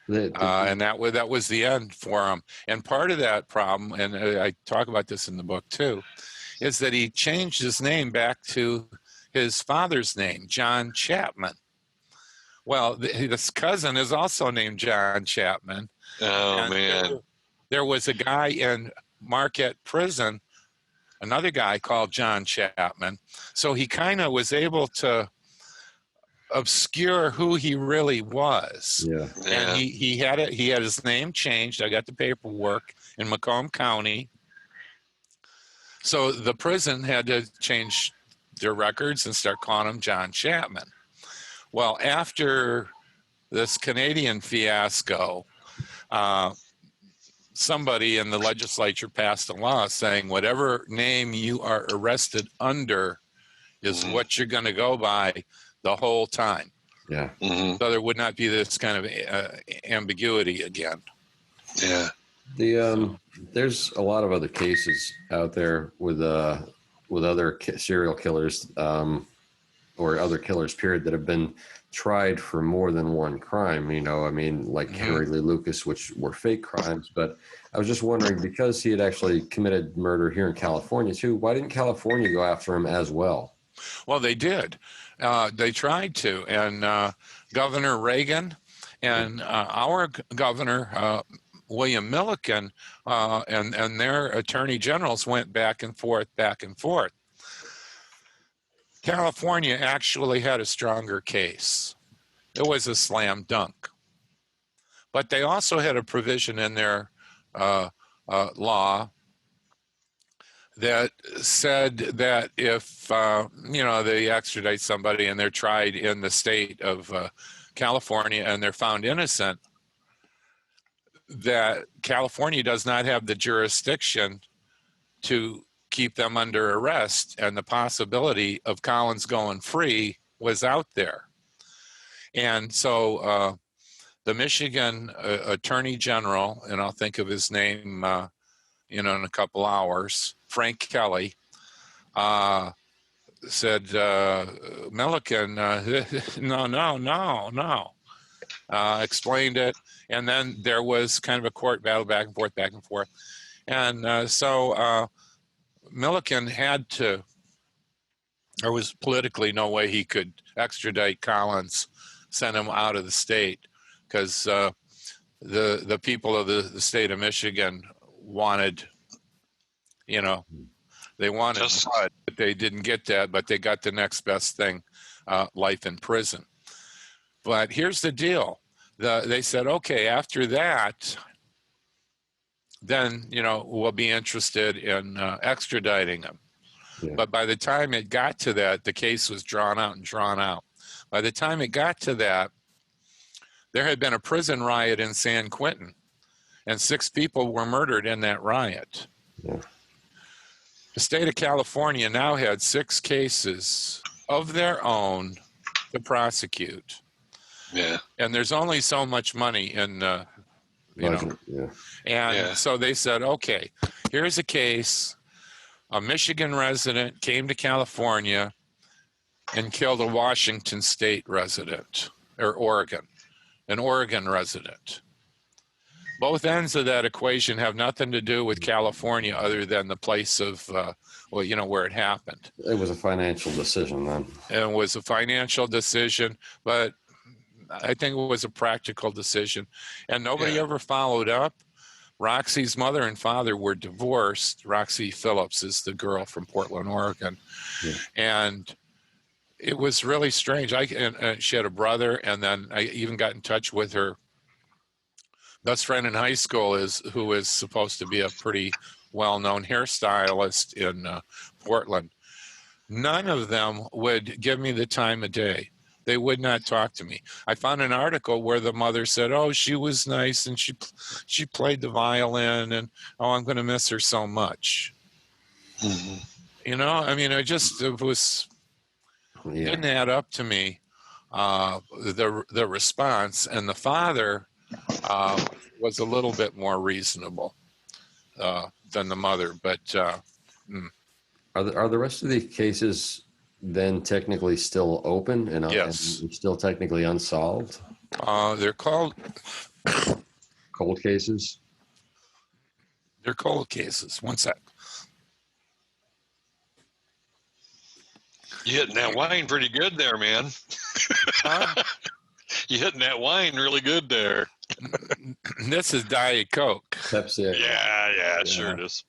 And that was the end for him. And part of that problem, and I talk about this in the book too, is that he changed his name back to his father's name, John Chapman. Well, this cousin is also named John Chapman.
Oh, man.
There was a guy in Marquette Prison, another guy called John Chapman. So he kind of was able to obscure who he really was.
Yeah.
And he had his name changed. I got the paperwork in Macomb County. So the prison had to change their records and start calling him John Chapman. Well, after this Canadian fiasco, somebody in the legislature passed a law saying whatever name you are arrested under is what you're going to go by the whole time.
Yeah.
Mm-hmm.
So there would not be this kind of ambiguity again.
Yeah.
There's a lot of other cases out there with other serial killers or other killers, period, that have been tried for more than one crime. Like Henry Lee Lucas, which were fake crimes. But I was just wondering, because he had actually committed murder here in California too, why didn't California go after him as well?
Well, they did. They tried to, and Governor Reagan and our governor, William Milliken, and their attorney generals went back and forth. California actually had a stronger case. It was a slam dunk. But they also had a provision in their law that said that if they extradite somebody and they're tried in the state of California and they're found innocent, that California does not have the jurisdiction to keep them under arrest, and the possibility of Collins going free was out there. And so the Michigan Attorney General, and I'll think of his name in a couple hours, Frank Kelly, said, Milliken, no. Explained it. And then there was kind of a court battle back and forth. And so Milliken had to, there was politically no way he could extradite Collins, send him out of the state, because the people of the state of Michigan wanted, they wanted blood, but they didn't get that, but they got the next best thing, life in prison. But here's the deal. They said, okay, after that, then, we'll be interested in extraditing him.
Yeah.
But by the time it got to that, the case was drawn out. By the time it got to that, there had been a prison riot in San Quentin, and 6 people were murdered in that riot.
Yeah.
The state of California now had 6 cases of their own to prosecute.
Yeah.
And there's only so much money in,
Yeah.
And so they said, okay, here's a case. A Michigan resident came to California and killed a Washington state resident, or an Oregon resident. Both ends of that equation have nothing to do with California other than the place of, where it happened.
It was a financial decision then.
And it was a financial decision, but I think it was a practical decision. And nobody ever followed up. Roxy's mother and father were divorced. Roxy Phillips is the girl from Portland, Oregon.
Yeah.
And it was really strange. She had a brother, and then I even got in touch with her best friend in high school, who is supposed to be a pretty well-known hairstylist in Portland. None of them would give me the time of day. They would not talk to me. I found an article where the mother said, "Oh, she was nice, and she played the violin, and oh, I'm going to miss her so much."
Mm-hmm.
You know, I mean, it was didn't add up to me, the response. And the father was a little bit more reasonable than the mother, but
Are the rest of the cases then technically still open and
yes,
and still technically unsolved?
they're called
Cold cases?
they're cold cases. One sec.
You hitting that wine pretty good there, man. You hitting that wine really good there.
This is Diet Coke.
Pepsi.
Yeah, sure it is.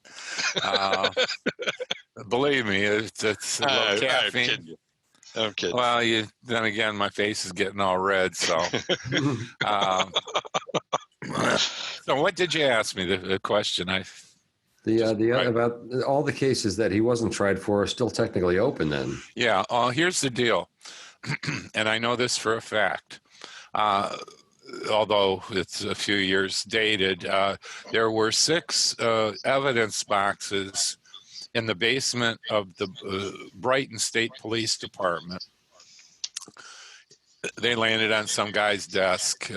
Believe me, it's a little caffeine.
I'm kidding.
Well, then again, my face is getting all red. So, so what did you ask me? The question
About all the cases that he wasn't tried for are still technically open then.
Yeah. Here's the deal, and I know this for a fact. Although it's a few years dated, there were 6 evidence boxes in the basement of the Brighton State Police Department. They landed on some guy's desk,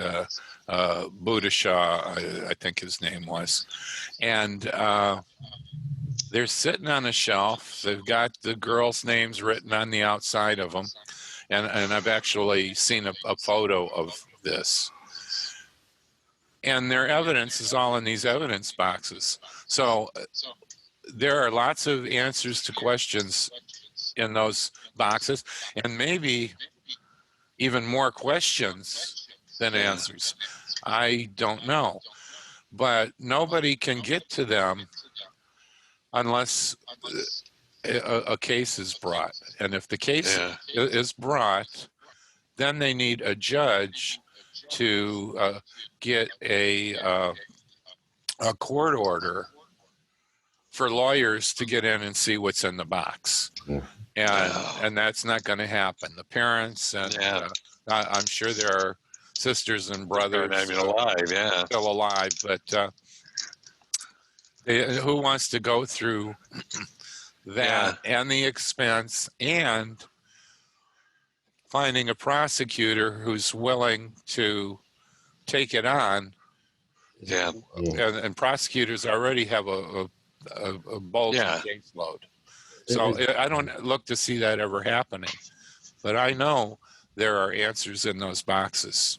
Budashaw, I think his name was. And they're sitting on a shelf. They've got the girls' names written on the outside of them. And I've actually seen a photo of this. And their evidence is all in these evidence boxes. So there are lots of answers to questions in those boxes, and maybe even more questions than answers. I don't know. But nobody can get to them unless a case is brought. And if the case is brought, then they need a judge to get a court order for lawyers to get in and see what's in the box. And that's not going to happen. The parents and I'm sure there are sisters and brothers still alive, but who wants to go through that and the expense and finding a prosecutor who's willing to take it on? And prosecutors already have a bulging caseload. So I don't look to see that ever happening. But I know there are answers in those boxes.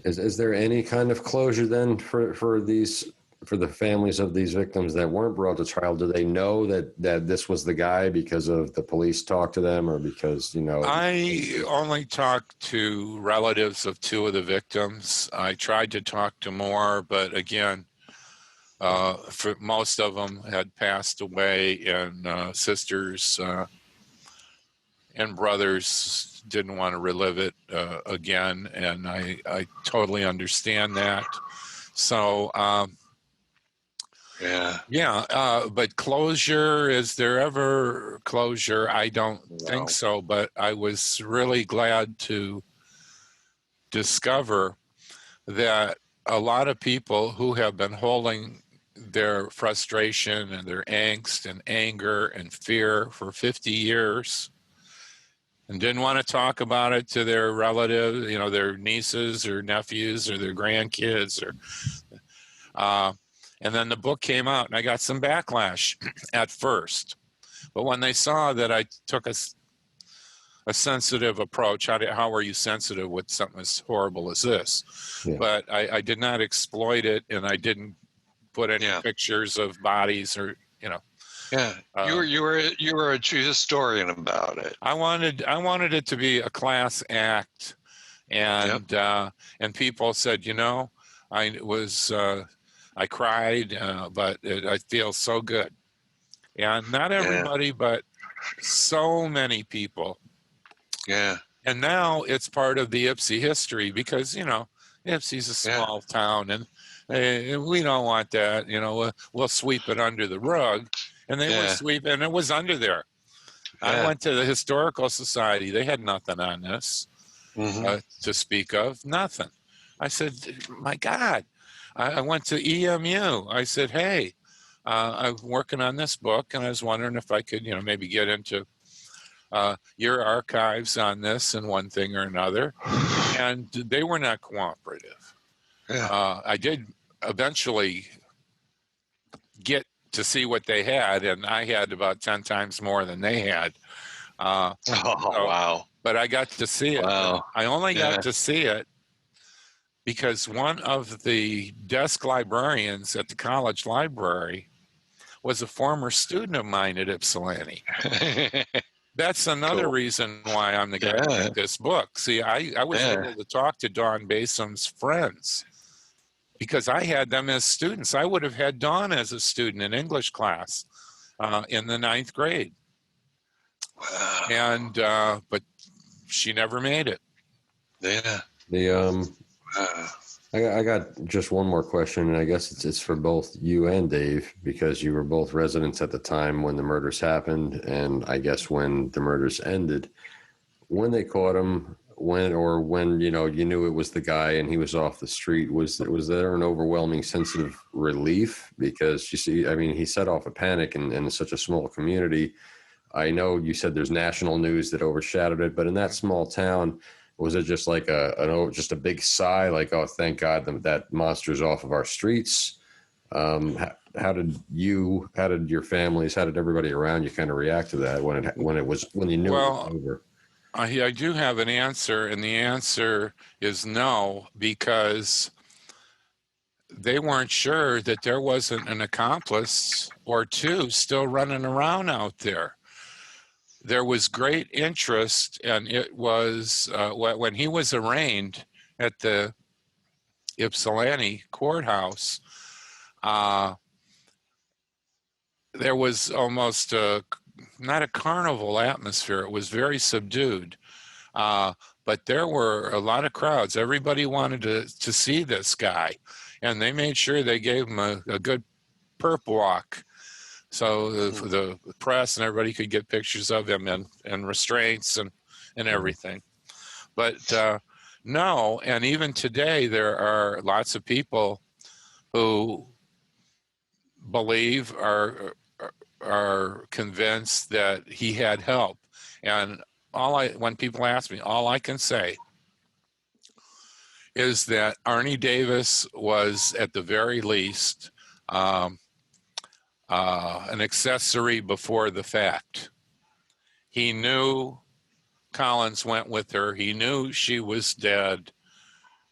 Is there any kind of closure then for the families of these victims that weren't brought to trial? Do they know that this was the guy because of the police talk to them, or because, I
only talked to relatives of 2 of the victims. I tried to talk to more, but again, for most of them had passed away, and sisters and brothers didn't want to relive it again, and I totally understand that. So, but closure, is there ever closure? I don't think so, but I was really glad to discover that a lot of people who have been holding their frustration and their angst and anger and fear for 50 years and didn't want to talk about it to their relatives, their nieces or nephews or their grandkids, and then the book came out, and I got some backlash at first. But when they saw that I took a sensitive approach, how are you sensitive with something as horrible as this? Yeah. But I did not exploit it, and I didn't put any pictures of bodies or,
Yeah, you were a true historian about it.
I wanted it to be a class act, and people said, I was I cried, but I feel so good. And not everybody, but so many people.
Yeah.
And now it's part of the Ypsi history because, Ypsi's a small town, and we don't want that. We'll sweep it under the rug. And they were sweeping, and it was under there. I went to the Historical Society. They had nothing on this to speak of, nothing. I said, my God. I went to EMU. I said, hey, I'm working on this book, and I was wondering if I could, maybe get into your archives on this and one thing or another. And they were not cooperative. I did eventually get to see what they had, and I had about 10 times more than they had.
Wow.
But I got to see it.
Wow.
I only got to see it because one of the desk librarians at the college library was a former student of mine at Ypsilanti. That's another reason why I'm the guy who wrote this book. See, I was able to talk to Dawn Basam's friends because I had them as students. I would have had Dawn as a student in English class in the 9th grade.
Wow.
And but she never made it.
Yeah.
I got just one more question, and I guess it's for both you and Dave, because you were both residents at the time when the murders happened, and I guess when the murders ended. When they caught him, when you knew it was the guy and he was off the street, was there an overwhelming sense of relief? Because you see, I mean, he set off a panic in such a small community. I know you said there's national news that overshadowed it, but in that small town, was it just like just a big sigh, like, oh, thank God that monster's off of our streets? How did your families, how did everybody around you kind of react to that when you knew it was over?
I do have an answer, and the answer is no, because they weren't sure that there wasn't an accomplice or two still running around out there. There was great interest, and it was when he was arraigned at the Ypsilanti courthouse, there was almost not a carnival atmosphere. It was very subdued, but there were a lot of crowds. Everybody wanted to see this guy, and they made sure they gave him a good perp walk. So the press and everybody could get pictures of him and restraints and everything. But no, and even today there are lots of people who believe are convinced that he had help. And when people ask me, all I can say is that Arnie Davis was at the very least an accessory before the fact. He knew Collins went with her. He knew she was dead.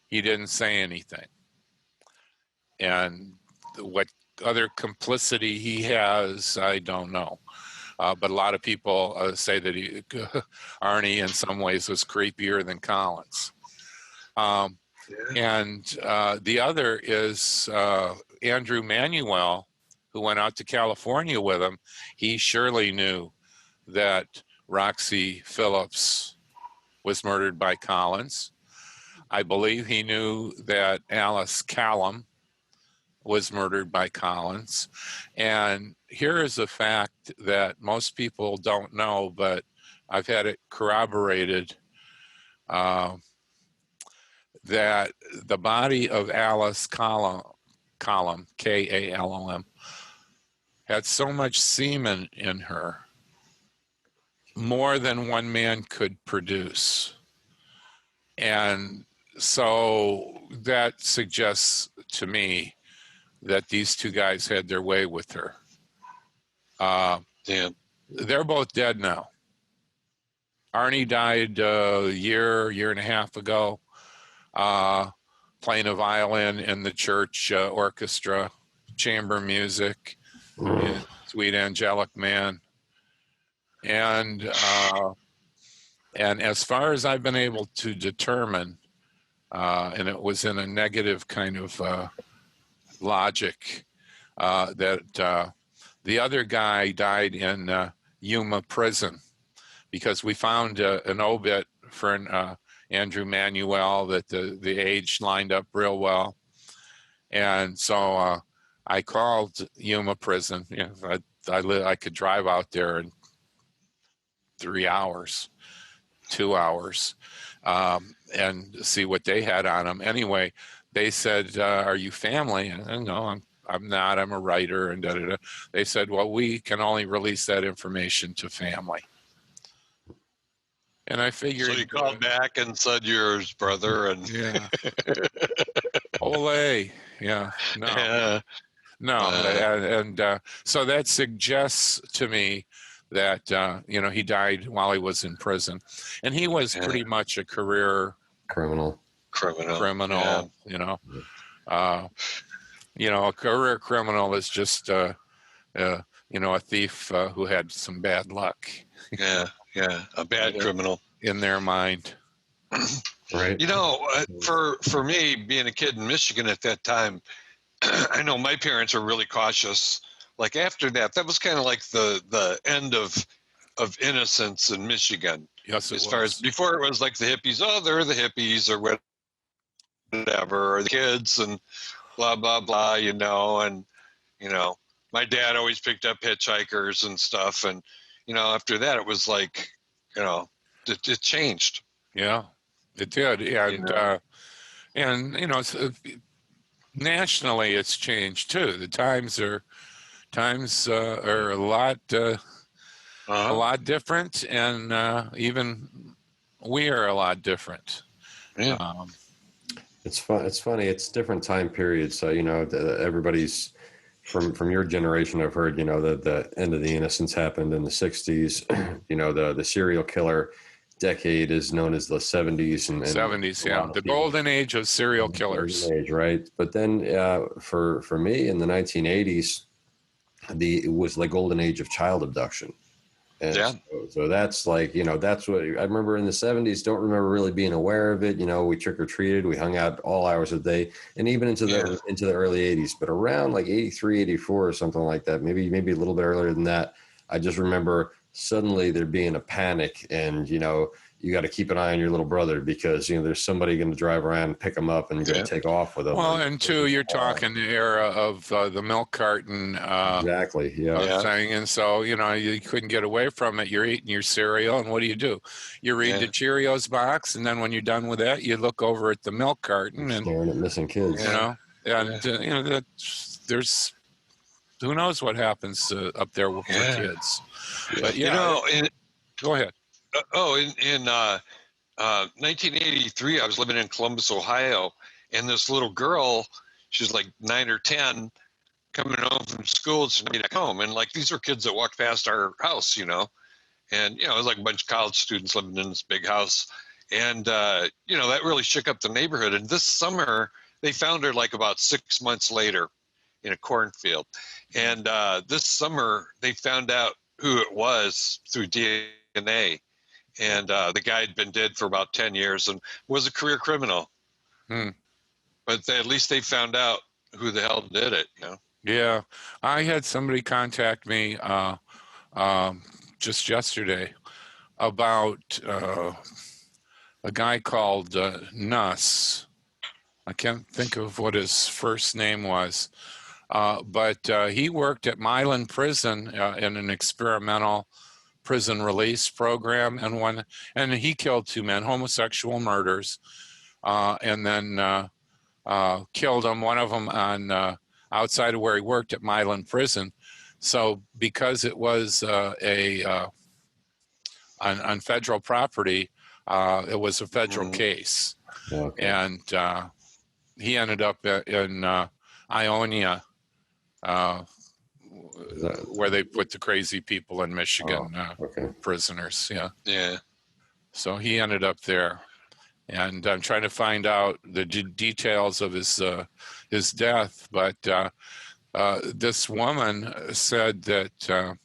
He didn't say anything. And what other complicity he has, I don't know. But a lot of people say that Arnie in some ways was creepier than Collins. And the other is Andrew Manuel, who went out to California with him. He surely knew that Roxy Phillips was murdered by Collins. I believe he knew that Alice Callum was murdered by Collins. And here is a fact that most people don't know, but I've had it corroborated, that the body of Alice Callum, K-A-L-O-M, had so much semen in her, more than one man could produce. And so that suggests to me that these two guys had their way with her.
Damn.
They're both dead now. Arnie died a year and a half ago, playing a violin in the church orchestra, chamber music. Sweet angelic man. And as far as I've been able to determine, and it was in a negative kind of logic that the other guy died in Yuma prison, because we found an obit for Andrew Manuel that the age lined up real well. And so I called Yuma prison. You know, I could drive out there in 3 hours, 2 hours, and see what they had on them. Anyway, they said, "Are you family?" And no, I'm not. I'm a writer. And da da da. They said, "Well, we can only release that information to family." And I figured.
So you called back and said you're his brother, and
yeah, ole, yeah, no.
Yeah.
No, and so that suggests to me that he died while he was in prison, and he was pretty much a career
criminal.
Yeah.
A career criminal is just a thief who had some bad luck.
Yeah, a bad criminal
in their mind.
Right.
For me, being a kid in Michigan at that time, I know my parents were really cautious. Like after that was kind of like the end of innocence in Michigan.
Yes,
as far as before, it was like the hippies. Oh, they're the hippies or whatever, or the kids and blah blah blah. And my dad always picked up hitchhikers and stuff. And after that, it was like it changed.
Yeah, it did. And nationally, it's changed too. The times are a lot different, and even we are a lot different.
Yeah.
It's funny. It's different time periods. So everybody's from your generation. I've heard that the end of the innocence happened in the 60s. The serial killer decade is known as the 70s and
70s, the golden age of serial killers.
Age, right? But then for me in the 1980s, it was the golden age of child abduction. And so that's like, that's what I remember in the 70s. Don't remember really being aware of it. We trick or treated, we hung out all hours of the day, and even into the early 80s. But around like 83, 84 or something like that, maybe a little bit earlier than that, I just remember suddenly there being a panic, and you got to keep an eye on your little brother because there's somebody going to drive around and pick him up and going to take off with him.
Well, and two, you're talking the era of the milk carton
exactly,
thing, and so you couldn't get away from it. You're eating your cereal, and what do? You read the Cheerios box, and then when you're done with that, you look over at the milk carton and
staring at missing kids.
There's who knows what happens up there with kids. But go ahead.
In 1983, I was living in Columbus, Ohio, and this little girl, she was like 9 or 10, coming home from school. She made it home, and like these were kids that walked past our house, and it was like a bunch of college students living in this big house, and that really shook up the neighborhood. And this summer, they found her like about 6 months later in a cornfield, and this summer they found out who it was through DNA. And the guy had been dead for about 10 years and was a career criminal. But at least they found out who the hell did it.
Yeah, I had somebody contact me just yesterday about a guy called Nuss. I can't think of what his first name was, but he worked at Milan Prison in an experimental prison release program, and he killed 2 men, homosexual murders, and then killed them. One of them on outside of where he worked at Milan Prison. So because it was on federal property, it was a federal case, and he ended up in Ionia. Where they put the crazy people in Michigan, prisoners.
Yeah.
So he ended up there, and I'm trying to find out the details of his death. But this woman said that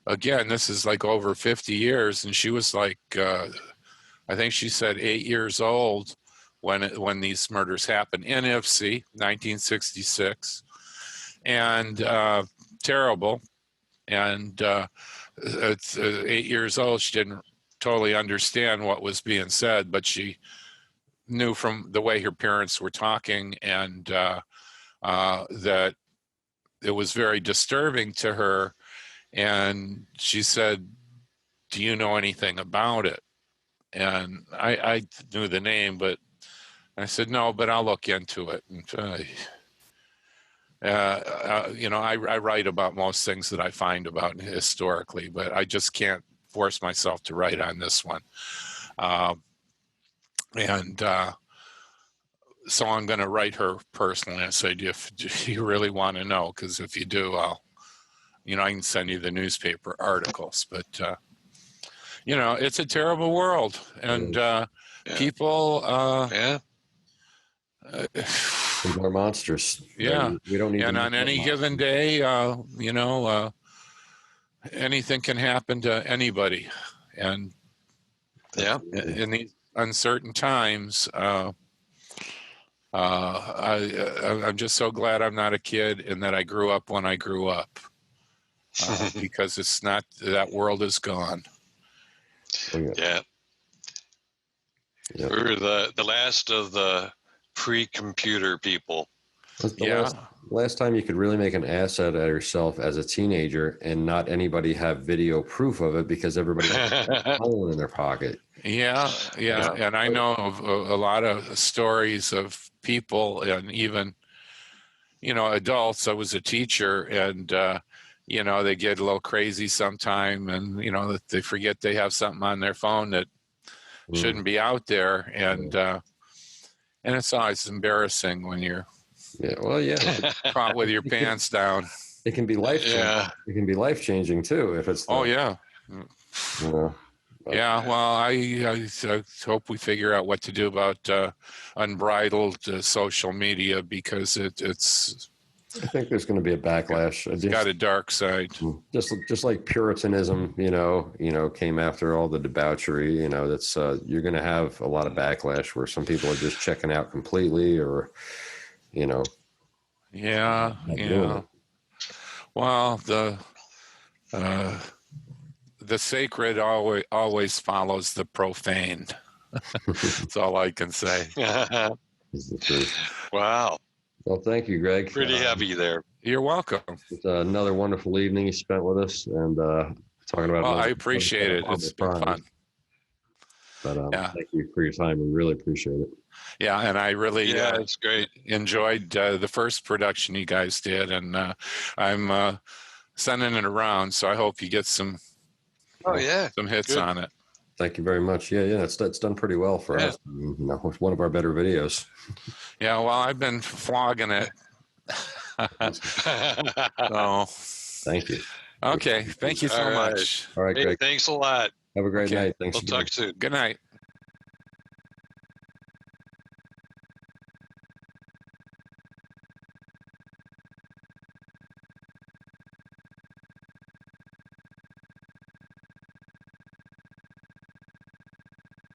again, this is like over 50 years, and she was like, I think she said 8 years old when these murders happened in Ypsi, 1966, and terrible. And it's 8 years old. She didn't totally understand what was being said, but she knew from the way her parents were talking and that it was very disturbing to her. And she said, "Do you know anything about it?" And I knew the name, but I said, "No, but I'll look into it." And, I write about most things that I find about historically, but I just can't force myself to write on this one. So I'm going to write her personally. I said, do you really want to know? Because if you do, I can send you the newspaper articles. But, it's a terrible world. And people...
They're monsters.
Yeah.
We don't need.
And on any given day, anything can happen to anybody. And in these uncertain times, I'm just so glad I'm not a kid and that I grew up when I grew up, because it's not, that world is gone.
Yeah. We're the last of the pre-computer people.
Last time you could really make an ass out of yourself as a teenager and not anybody have video proof of it because everybody has a phone in their pocket.
Yeah. And I know of a lot of stories of people and even, adults. I was a teacher and, they get a little crazy sometime and, they forget they have something on their phone that shouldn't be out there. And it's always embarrassing when you're caught with your pants down.
It can be life-changing.
Yeah.
It can be life-changing too if it's.
Yeah. Well, I hope we figure out what to do about unbridled social media, because it's.
I think there's going to be a backlash.
It's got a dark side.
Just like Puritanism, came after all the debauchery. That's you're going to have a lot of backlash where some people are just checking out completely, or.
Yeah. Well, the sacred always follows the profane. That's all I can say.
Wow.
Well, thank you, Greg.
Pretty heavy there.
You're welcome.
It's another wonderful evening you spent with us and talking about.
Well, I appreciate it. It's been fun.
But thank you for your time. We really appreciate it.
Yeah, and I really
it's great.
Enjoyed the first production you guys did, and I'm sending it around, so I hope you get some some hits on it.
Thank you very much. Yeah, it's done pretty well for us. It's one of our better videos.
Yeah, well, I've been flogging it. So,
thank you.
Okay, thank you so much.
All right, Greg.
Thanks a lot.
Have a great night. Thanks.
We'll talk soon.
Good night.